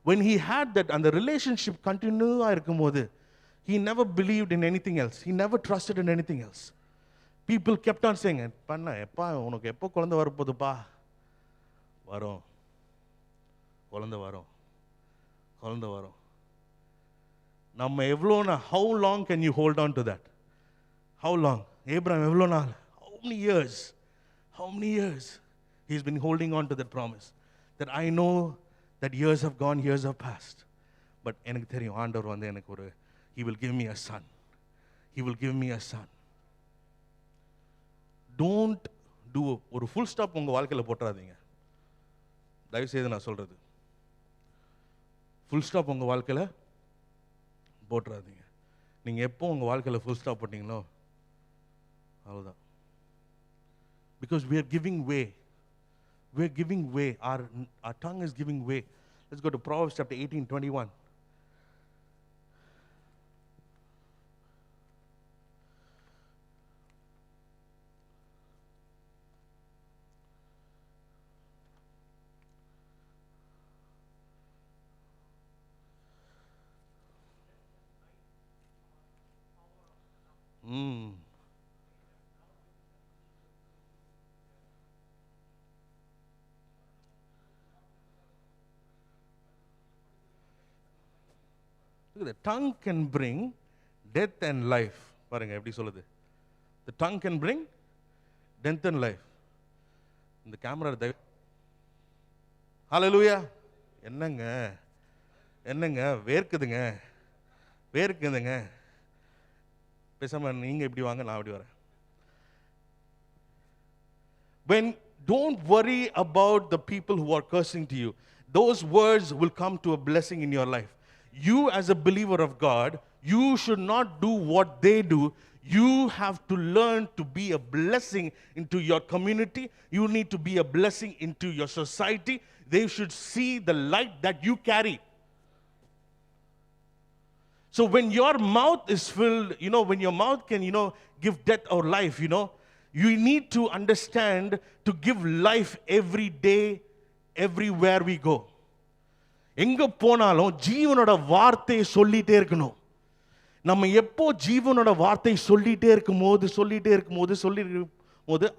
When he had that and the relationship continued இருக்கும்போது, he never believed in anything else. He never trusted in anything else. People kept on saying, பண்ண எப்பா உனக்கு எப்போ குழந்தை வரப்போகுதுப்பா? வரும், குழந்தை வரும், குழந்தை வரும். நம்ம எவ்வளோனா, how long can you hold on to that? How long? Abraham எவ்வளோ நாள்? How many years? How many years? He's been holding on to that promise. That I know that years have gone, years have passed. But எனக்கு தெரியும் ஆண்டவர் வந்து எனக்கு ஒரு He will give me a son. He will give me a son. Don't do ஒரு full stop உங்கள் வாழ்க்கையில் போட்டுறாதீங்க. தயவு செய்து நான் சொல்கிறது, ஃபுல் ஸ்டாப் உங்கள் வாழ்க்கையில் போட்டுறாதீங்க. நீங்கள் எப்போ உங்கள் வாழ்க்கையில் ஃபுல் ஸ்டாப் போட்டிங்களோ அவ்வளோதான். Because we are giving way. We are giving way. Our tongue is giving way. Let's go to Proverbs chapter 18:21. The tongue can bring death and life. பாருங்க எப்படி சொல்லுது. The tongue can bring death and life. இந்த camera தயவு. Hallelujah. என்னங்க என்னங்க வேர்க்குதுங்க, வேர்க்குதுங்க. பேசாம நீங்க இப்படி வாங்க, நான் அப்படி வரேன். When don't worry about the people who are cursing to you. Those words will come to a blessing in your life. You as a believer of God, you should not do what they do. You have to learn to be a blessing into your community. You need to be a blessing into your society. They should see the light that you carry. So when your mouth is filled, when your mouth can, give death or life, you need to understand to give life every day, everywhere we go. எங்க போனாலும் ஜீவனோட வார்த்தையை சொல்லிட்டே இருக்கணும். நம்ம எப்போ ஜீவனோட வார்த்தை சொல்லிட்டே இருக்கும்போது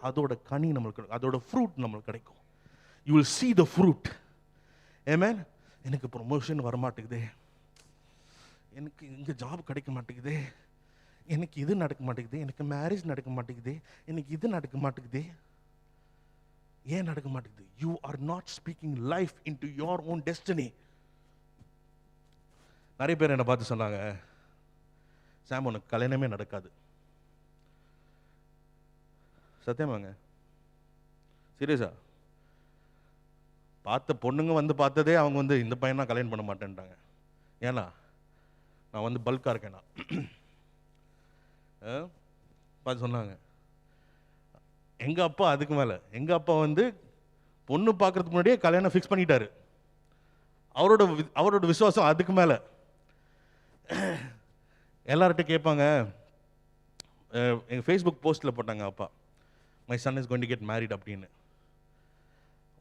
அதோட கனி நம்மளுக்கு, அதோட ஃப்ரூட் நம்மளுக்கு கிடைக்கும். You will see the fruit. Amen. எனக்கு ப்ரொமோஷன் வர மாட்டேங்குதே, எனக்கு இங்கே ஜாப் கிடைக்க மாட்டேங்குதே, எனக்கு இது நடக்க மாட்டேங்குது, எனக்கு மேரேஜ் நடக்க மாட்டேங்குது, எனக்கு இது நடக்க மாட்டேங்குது. ஏன் நடக்க மாட்டேங்குது? You are not speaking life into your own destiny. நிறைய பேர் என்னை பார்த்து சொன்னாங்க, சாம் உனக்கு கல்யாணமே நடக்காது. சத்தியமாங்க, சீரியஸா. பார்த்த பொண்ணுங்க வந்து பார்த்ததே அவங்க வந்து இந்த பையனா கல்யாணம் பண்ண மாட்டேன்ட்டாங்க. ஏன்னா நான் வந்து பல்காக இருக்கேன்னா பார்த்து சொன்னாங்க. எங்கள் அப்பா அதுக்கு மேலே, எங்கள் அப்பா வந்து பொண்ணு பார்க்கறதுக்கு முன்னாடியே கல்யாணம் ஃபிக்ஸ் பண்ணிட்டாரு. அவரோட விசுவாசம் அதுக்கு மேலே. எல்லார்கிட்ட கேட்பாங்க, எங்கள் ஃபேஸ்புக் போஸ்ட்டில் போட்டாங்க, அப்பா my son is going to get married அப்படின்னு.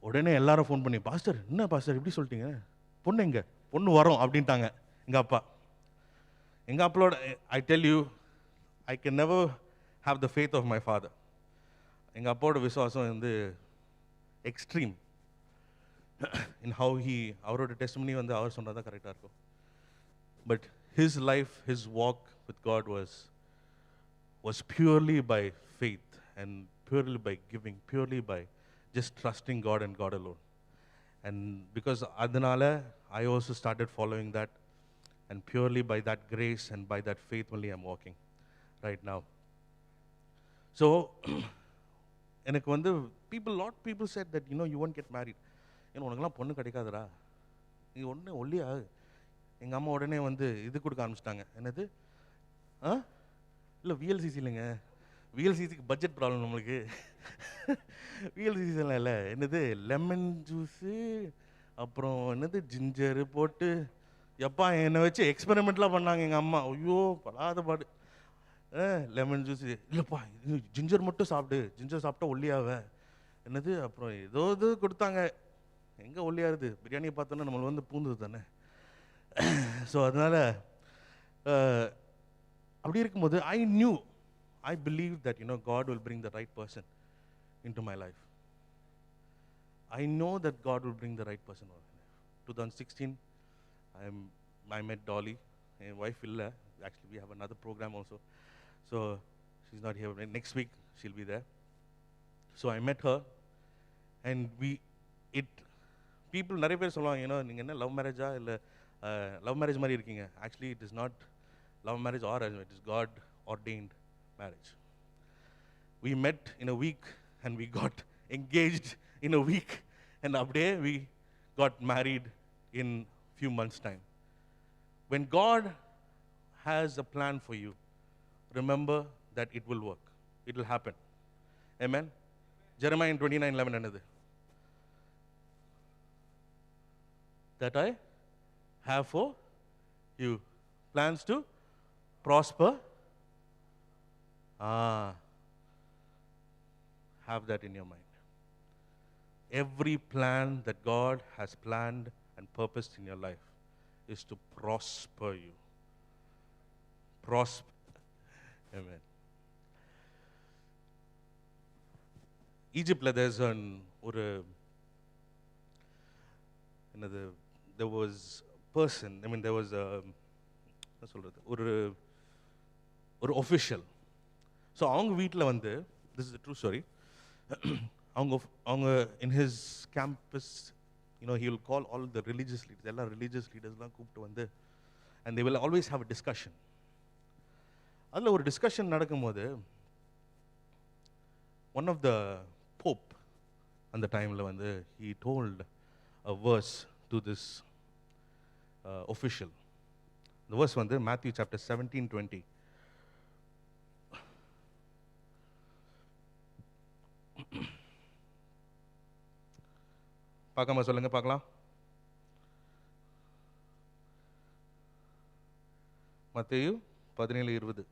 உடனே எல்லாரும் ஃபோன் பண்ணி, பாஸ்டர் என்ன பாஸ்டர் இப்படி சொல்லிட்டீங்க, பொண்ணு எங்க, பொண்ணு வரோம் அப்படின்ட்டாங்க எங்கள் அப்பா. எங்கள் அப்பாவோட I tell you, I can never have the faith of my father. எங்கள் அப்பாவோட விசுவாசம் வந்து எக்ஸ்ட்ரீம் இன் ஹவு அவரோட டெஸ்டிமனி வந்து அவர் சொன்னது தான் கரெக்டாக இருக்கும். But his life, his walk with God was purely by faith and purely by giving, purely by just trusting God and God alone. And because adanala I also started following that, and purely by that grace and by that faith only I'm walking right now. So எனக்கு வந்து lot people said that you won't get married. உனக்கெல்லாம் பொண்ணு கிடைக்காதடா, நீ ஒன்று ஒல்லியா. எங்கள் அம்மா உடனே வந்து இது கொடுக்க ஆரம்பிச்சிட்டாங்க. என்னது, இல்லை விஎல்சிசி இல்லைங்க, விஎல்சிசிக்கு பட்ஜெட் ப்ராப்ளம் நம்மளுக்கு. விஎல்சிசிலாம் இல்லை, என்னது லெமன் ஜூஸு, அப்புறம் என்னது ஜிஞ்சரு போட்டு, எப்பா என்னை வச்சு எக்ஸ்பெரிமெண்ட்லாம் பண்ணாங்க எங்கள் அம்மா. ஐயோ படாத பாடு. லெமன் ஜூஸு இல்லைப்பா, இது ஜிஞ்சர் மட்டும் சாப்பிடு, ஜிஞ்சர் சாப்பிட்டா ஒல்லியாவ, என்னது அப்புறம் ஏதோ இது கொடுத்தாங்க. எங்கே ஒல்லியாருது, பிரியாணியை பார்த்தோன்னா நம்மளுக்கு வந்து பூந்தது தானே. ஸோ அதனால் அப்படி இருக்கும்போது I believe that God will bring the right person into my life. I know that God will bring the right person. 2016 I met Dolly, my wife illa. Actually we have another program also, so she's not here. Next week she'll be there. So I met her, and people நிறைய பேர் சொல்லுவாங்க, நீங்க என்ன love மேரேஜா இல்லை love marriage மாதிரி இருக்கீங்க. Actually it is not love marriage or arrangement, it is God ordained marriage. We met in a week and we got engaged in a week, and abde we got married in few months time. When God has a plan for you, remember that it will work, it will happen. Amen. Jeremiah 29:11 என்னது, that I have for you plans to prosper. Have that in your mind. Every plan that God has planned and purposed in your life is to prosper you. Prosper. Amen. Egypt, there's there was person, there was ஒரு official. So அவங்க வீட்டில் வந்து, this is a true story, அவங்க in his campus, he will call all the religious leaders, எல்லா religious leadersலாம் கூப்பிட்டு வந்து, and they will always have a discussion. அதில் ஒரு டிஸ்கஷன் நடக்கும்போது, one of the pope அந்த டைமில் வந்து he told a verse to this official. The verse வந்து Matthew chapter 17:20. பார்க்காம சொல்லுங்க பார்க்கலாம். மத்தேயு 17:20.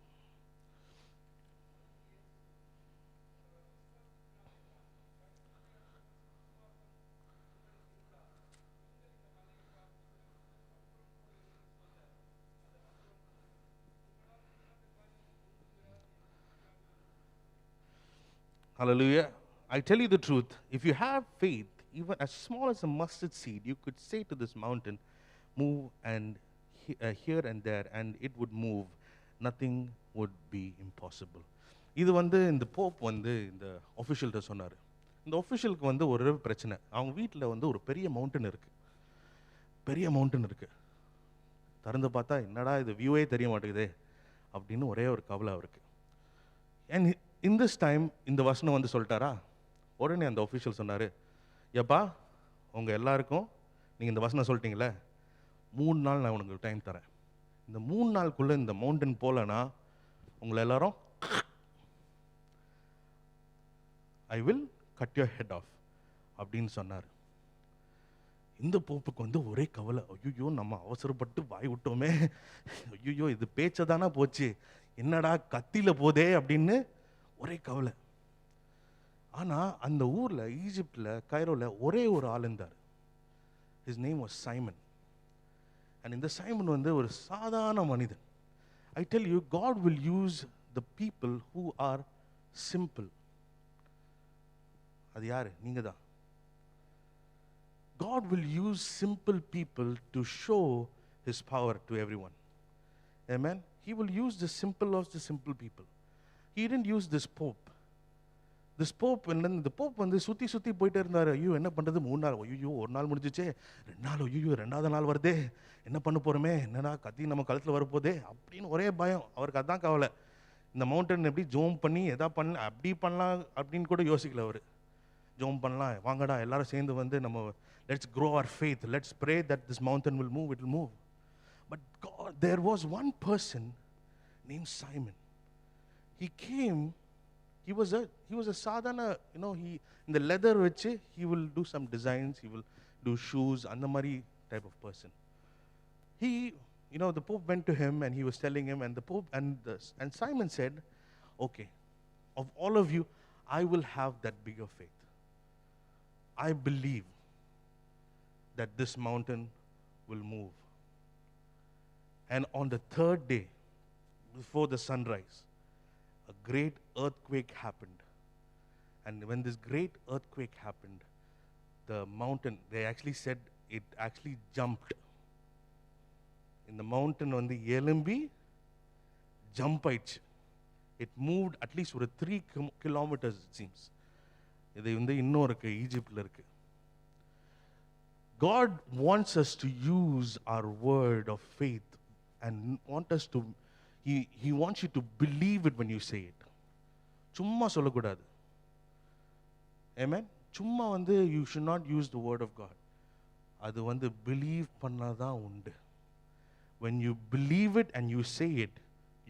Hallelujah. I tell you the truth, if you have faith, even as small as a mustard seed, you could say to this mountain, move and here and there, and it would move. Nothing would be impossible. இது வந்து இந்த Pope வந்து இந்த ஆஃபிஷியல்கிட்ட சொன்னார். இந்த ஆஃபிஷியலுக்கு வந்து ஒரு பிரச்சனை, அவங்க வீட்டில் வந்து ஒரு பெரிய மவுண்டன் இருக்குது. திறந்து பார்த்தா என்னடா இது வியூவே தெரிய மாட்டேங்குதே அப்படின்னு ஒரே ஒரு கவலை அவருக்கு. அண்ட் in this time இந்த வசனம் வந்து சொல்லிட்டாரா, உடனே அந்த ஆஃபிஷியல் சொன்னார், எப்பா உங்கள் எல்லாருக்கும் நீங்கள் இந்த வசனம் சொல்லிட்டீங்களே, 3 நாள் நான் உனக்கு டைம் தரேன். இந்த 3 நாளுக்குள்ளே இந்த மவுண்டன் போகலன்னா உங்களை எல்லாரும் I will cut your head off அப்படின்னு சொன்னார். இந்த போப்புக்கு வந்து ஒரே கவலை, ஐயோ நம்ம அவசரப்பட்டு வாய் விட்டோமே, ஐயோ இது பேச்சை தானே போச்சு, என்னடா கத்தியில் போதே அப்படின்னு ஒரே கவலை. ஆனால் அந்த ஊரில் ஈஜிப்டில் கைரோவில் ஒரே ஒரு ஆள் இருந்தார். his name was Simon. and இந்த சைமன் வந்து ஒரு சாதாரண மனிதன். I tell you, God will use the people who are simple. அது யாரு? நீங்க தான். God will use simple people to show his power to everyone. Amen. He will use the simple of the simple people. He didn't use this pope. This pope, and then the pope வந்து சுத்தி சுத்தி போயிட்டே இருந்தார். ஐயோ என்ன பண்றது, 3 நாள், ஐயோ ஒரு நாள் முடிஞ்சிச்சே, 2 நாள், ஐயோ 2வது நாள் வருதே, என்ன பண்ண போறோமே, என்னடா கத்தி நம்ம கழுத்துல வரப்போதே அப்படின்னு ஒரே பயம். அவருக்கு அதான் கவலை. இந்த மவுண்டன் எப்படி ஜோம் பண்ணி எதா பண்ண அப்படி பண்ணலாம் அப்படின்னு கூட யோசிக்கல அவர். ஜோம் பண்ணலாம், வாங்கடா எல்லாரும் சேர்ந்து வந்து நம்ம let's grow our faith, let's pray that this mountain will move, it will move. But God, there was one person named Simon. He came. He was a sadhana, he in the leather vich he will do some designs, he will do shoes and the mari type of person. He, the Pope went to him and he was telling him, and the Pope and Simon said, okay, of all of you, I will have that bigger faith. I believe that this mountain will move. And on the 3rd day, before the sunrise, a great earthquake happened. And when this great earthquake happened, the mountain, they actually said it actually jumped. In the mountain on the Yelambi, jump aichu. It moved at least for 3 kilometers, it seems. இது வந்து இன்னும் இருக்கு, ஈஜிப்ட்ல இருக்கு. God wants us to use our word of faith and want us to, he wants you to believe it when you say it. சும்மா சொல்லக்கூடாது. Amen. சும்மா வந்து you should not use the word of God. அது வந்து believe பண்ணாதான் உண்டு. When you believe it and you say it,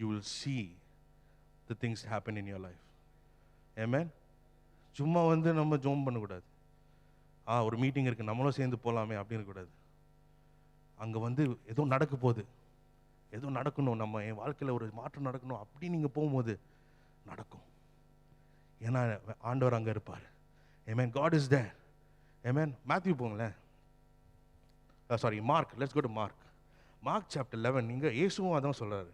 you will see the things happen in your life. Amen. சும்மா வந்து நம்ம ஜோம் பண்ணக்கூடாது. ஒரு மீட்டிங் இருக்கு, நம்மளும் சேர்ந்து போகலாமே அப்படின்னு கூடாது. அங்கே வந்து ஏதோ நடக்க போகுது, ஏதோ நடக்கணும், நம்ம என் வாழ்க்கையில் ஒரு மாற்றம் நடக்கணும் அப்படி நீங்கள் போகும்போது நடக்கும். ஏன்னா ஆண்டவர் அங்கே இருப்பார். Amen. God is there. Amen. Matthew போங்களேன், sorry Mark, let's go to Mark. Mark chapter 11, இங்கே இயேசுவும் அதான் சொல்கிறாரு.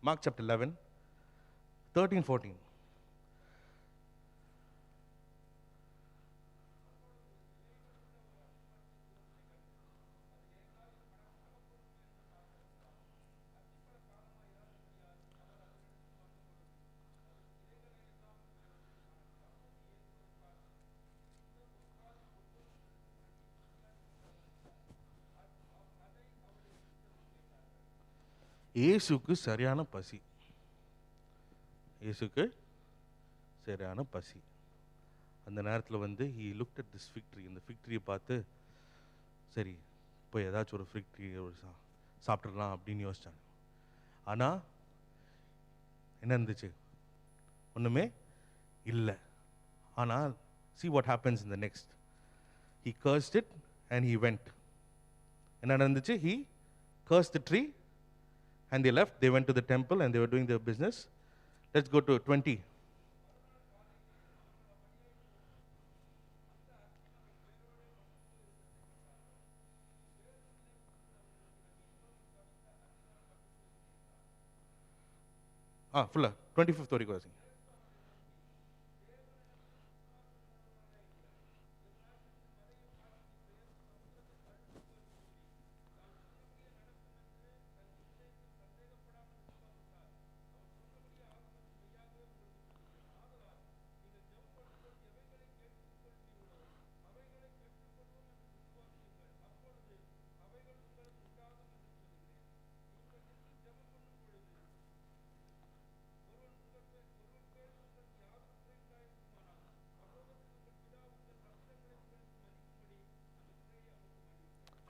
Mark chapter 11, 13, 14. இயேசுக்கு சரியான பசி. இயேசுக்கு சரியான பசி. அந்த நேரத்தில் வந்து he looked at this fig tree. இந்த fig tree பார்த்து சரி போய் ஏதாச்சும் ஒரு fig tree சாப்பிட்றலாம் அப்படின்னு யோசிச்சாங்க. ஆனால் என்ன இருந்துச்சு? ஒன்றுமே இல்லை. ஆனால் see what happens in the next. He cursed it and he went. என்ன நடந்துச்சு? He cursed the tree and they left. They went to the temple and they were doing their business. Let's go to 20. Fuller 25th வரைக்கும் வாசிங்க.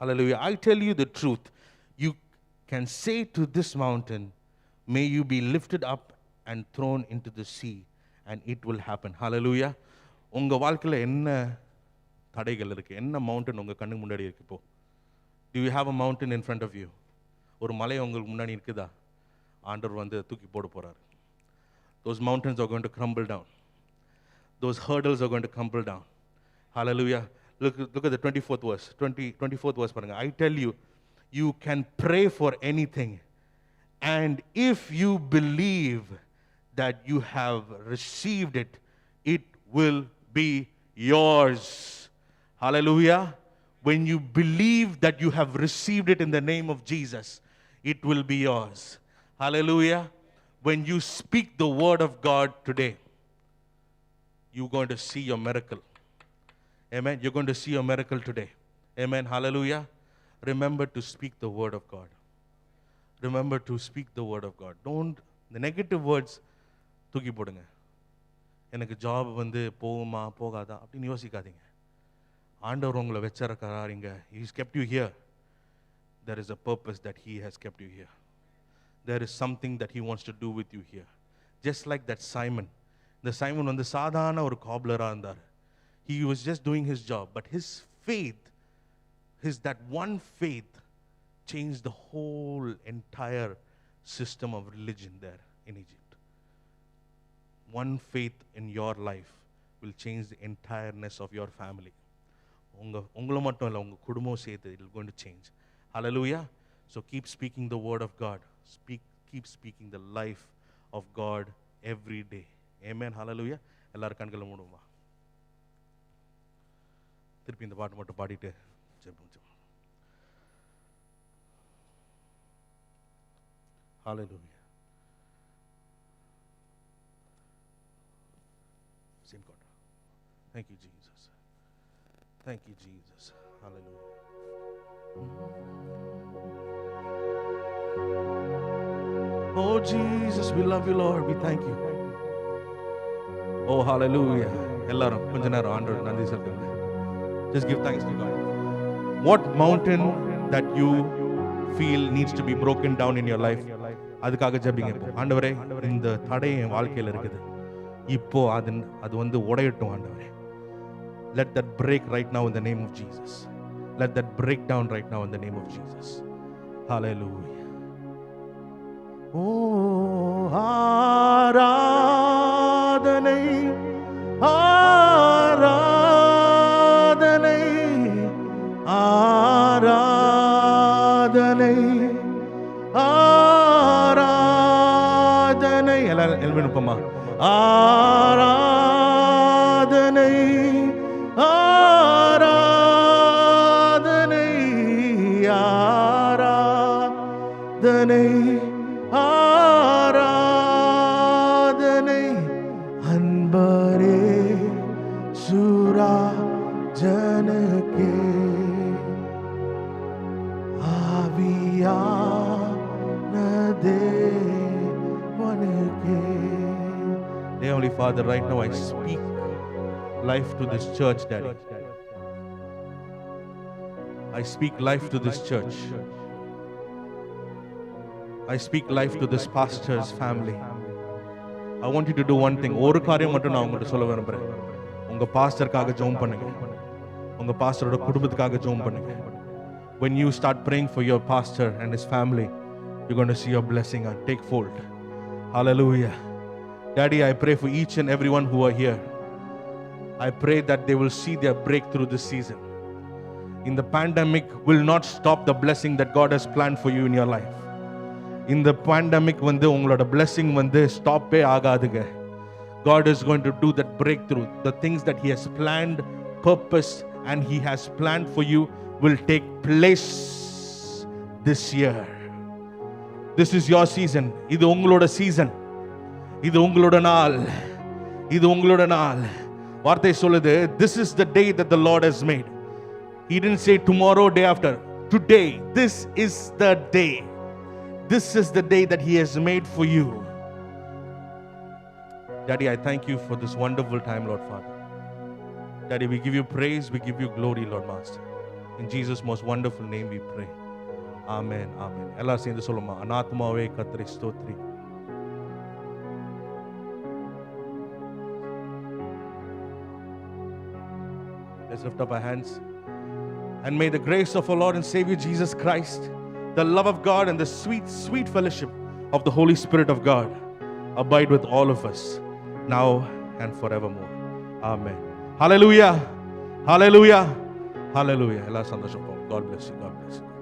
Hallelujah. I tell you the truth. You can say to this mountain, may you be lifted up and thrown into the sea, and it will happen. Hallelujah. உங்க வாழ்க்கையில் என்ன தடைகள் இருக்கு? என்ன mountain உங்க கண்ணுக்கு முன்னாடி இருக்கு? இப்போ do you have a mountain in front of you? ஒரு மலை உங்களுக்கு முன்னாடி இருக்குதா? ஆண்டவர் வந்து தூக்கி போட போறாரு. Those mountains are going to crumble down. Those hurdles are going to crumble down. Hallelujah. Look at the 24th verse. 24th verse. I tell you, you can pray for anything. And if you believe that you have received it, it will be yours. Hallelujah. When you believe that you have received it in the name of Jesus, it will be yours. Hallelujah. When you speak the word of God today, you're going to see your miracle. Amen. You're going to see your miracle today. Amen. Hallelujah. Remember to speak the word of God. Remember to speak the word of God. Don't, the negative words, தூக்கி போடுங்க. எனக்கு job வந்து போகுமா போகாதா அப்படின்னு யோசிக்காதீங்க. ஆண்டவர் உங்களை வச்சிருக்கிறார் இங்க. He's kept you here. There is a purpose that He has kept you here. There is something that He wants to do with you here. Just like that Simon. The Simon வந்து சாதாரண ஒரு காப்லரா இருந்தார். He was just doing his job, but his faith, that one faith changed the whole entire system of religion there in Egypt. One faith in your life will change the entireness of your family. உங்களை மட்டும் இல்லை, உங்கள் குடும்பம் சேர்த்து it is going to change. Hallelujah. So keep speaking the word of God. Keep speaking the life of God every day. Amen. Hallelujah. எல்லாரும் கண்களை மூடுவோமா? திருப்பி இந்த பாட்டு மட்டும் பாடிட்டு ஜெபம். Hallelujah. Same God. Thank you, Jesus. Thank you, Jesus. Hallelujah. Oh, Jesus, we love you, Lord. We thank you. Oh, hallelujah. எல்லாரும் கொஞ்ச நேரம் ஆண்டவருக்கு நன்றி சொல்லுங்க. Just give thanks to God. What mountain that you feel needs to be broken down in your life, அதுக்காக ஜெபிங்க. இப்போ ஆண்டவரே, இந்த தடை என் வாழ்க்கையில் இருக்குது, இப்போ அது வந்து உடையட்டும் ஆண்டவரே. Let that break right now in the name of Jesus. Let that break down right now in the name of Jesus. Hallelujah. Oh, ஆராதனை ஆராதனை ஆராதனை ஆராதனை எல்லாரும் எழுப்பமா? ஆராதனை ஆராதனை ஆராதனை ஆராதனை அன்பரே சூரா ஜனகே ஆவியானதே வனகே. Heavenly Father, right now I speak life to this church, Daddy. I speak life to this church. I speak life to this pastor's family. I want you to do one thing. ஒரு காரியம் மட்டும் நான் உங்களுக்கு சொல்ல விரும்புறேன். உங்க பாஸ்டருக்காக ஜெபம் பண்ணுங்க. உங்க பாஸ்டரோட குடும்பத்துக்காக ஜெபம் பண்ணுங்க. When you start praying for your pastor and his family, you're going to see your blessing and take hold. Hallelujah. Daddy, I pray for each and everyone who are here. I pray that they will see their breakthrough this season. In the pandemic will not stop the blessing that God has planned for you in your life. In the pandemic வந்து உங்களோட blessing வந்து ஸ்டாப்பே ஆகாதுங்க. God is going to do that breakthrough. The things that He has planned, purposed, and He has planned for you will take place this year. This is your season. இது உங்களோட season. இது உங்களோட நாள். இது உங்களோட நாள். வார்த்தை சொல்லுது, this is the day that the Lord has made. He didn't say tomorrow, day after. Today, this is the day. This is the day that He has made for you. Daddy, I thank you for this wonderful time, Lord Father. Daddy, we give you praise, we give you glory, Lord Master. In Jesus' most wonderful name we pray. Amen, amen. எல்லாரும் சேர்ந்து சொல்லுமா? அநாத்மாவே கர்த்தரை ஸ்தோத்திரி. Let's lift up our hands. And may the grace of our Lord and Savior Jesus Christ, the love of God, and the sweet, sweet fellowship of the Holy Spirit of God abide with all of us now and forevermore. Amen. Hallelujah. Hallelujah. Hallelujah. எல்லாரும் சந்தோஷம். God bless you. God bless you.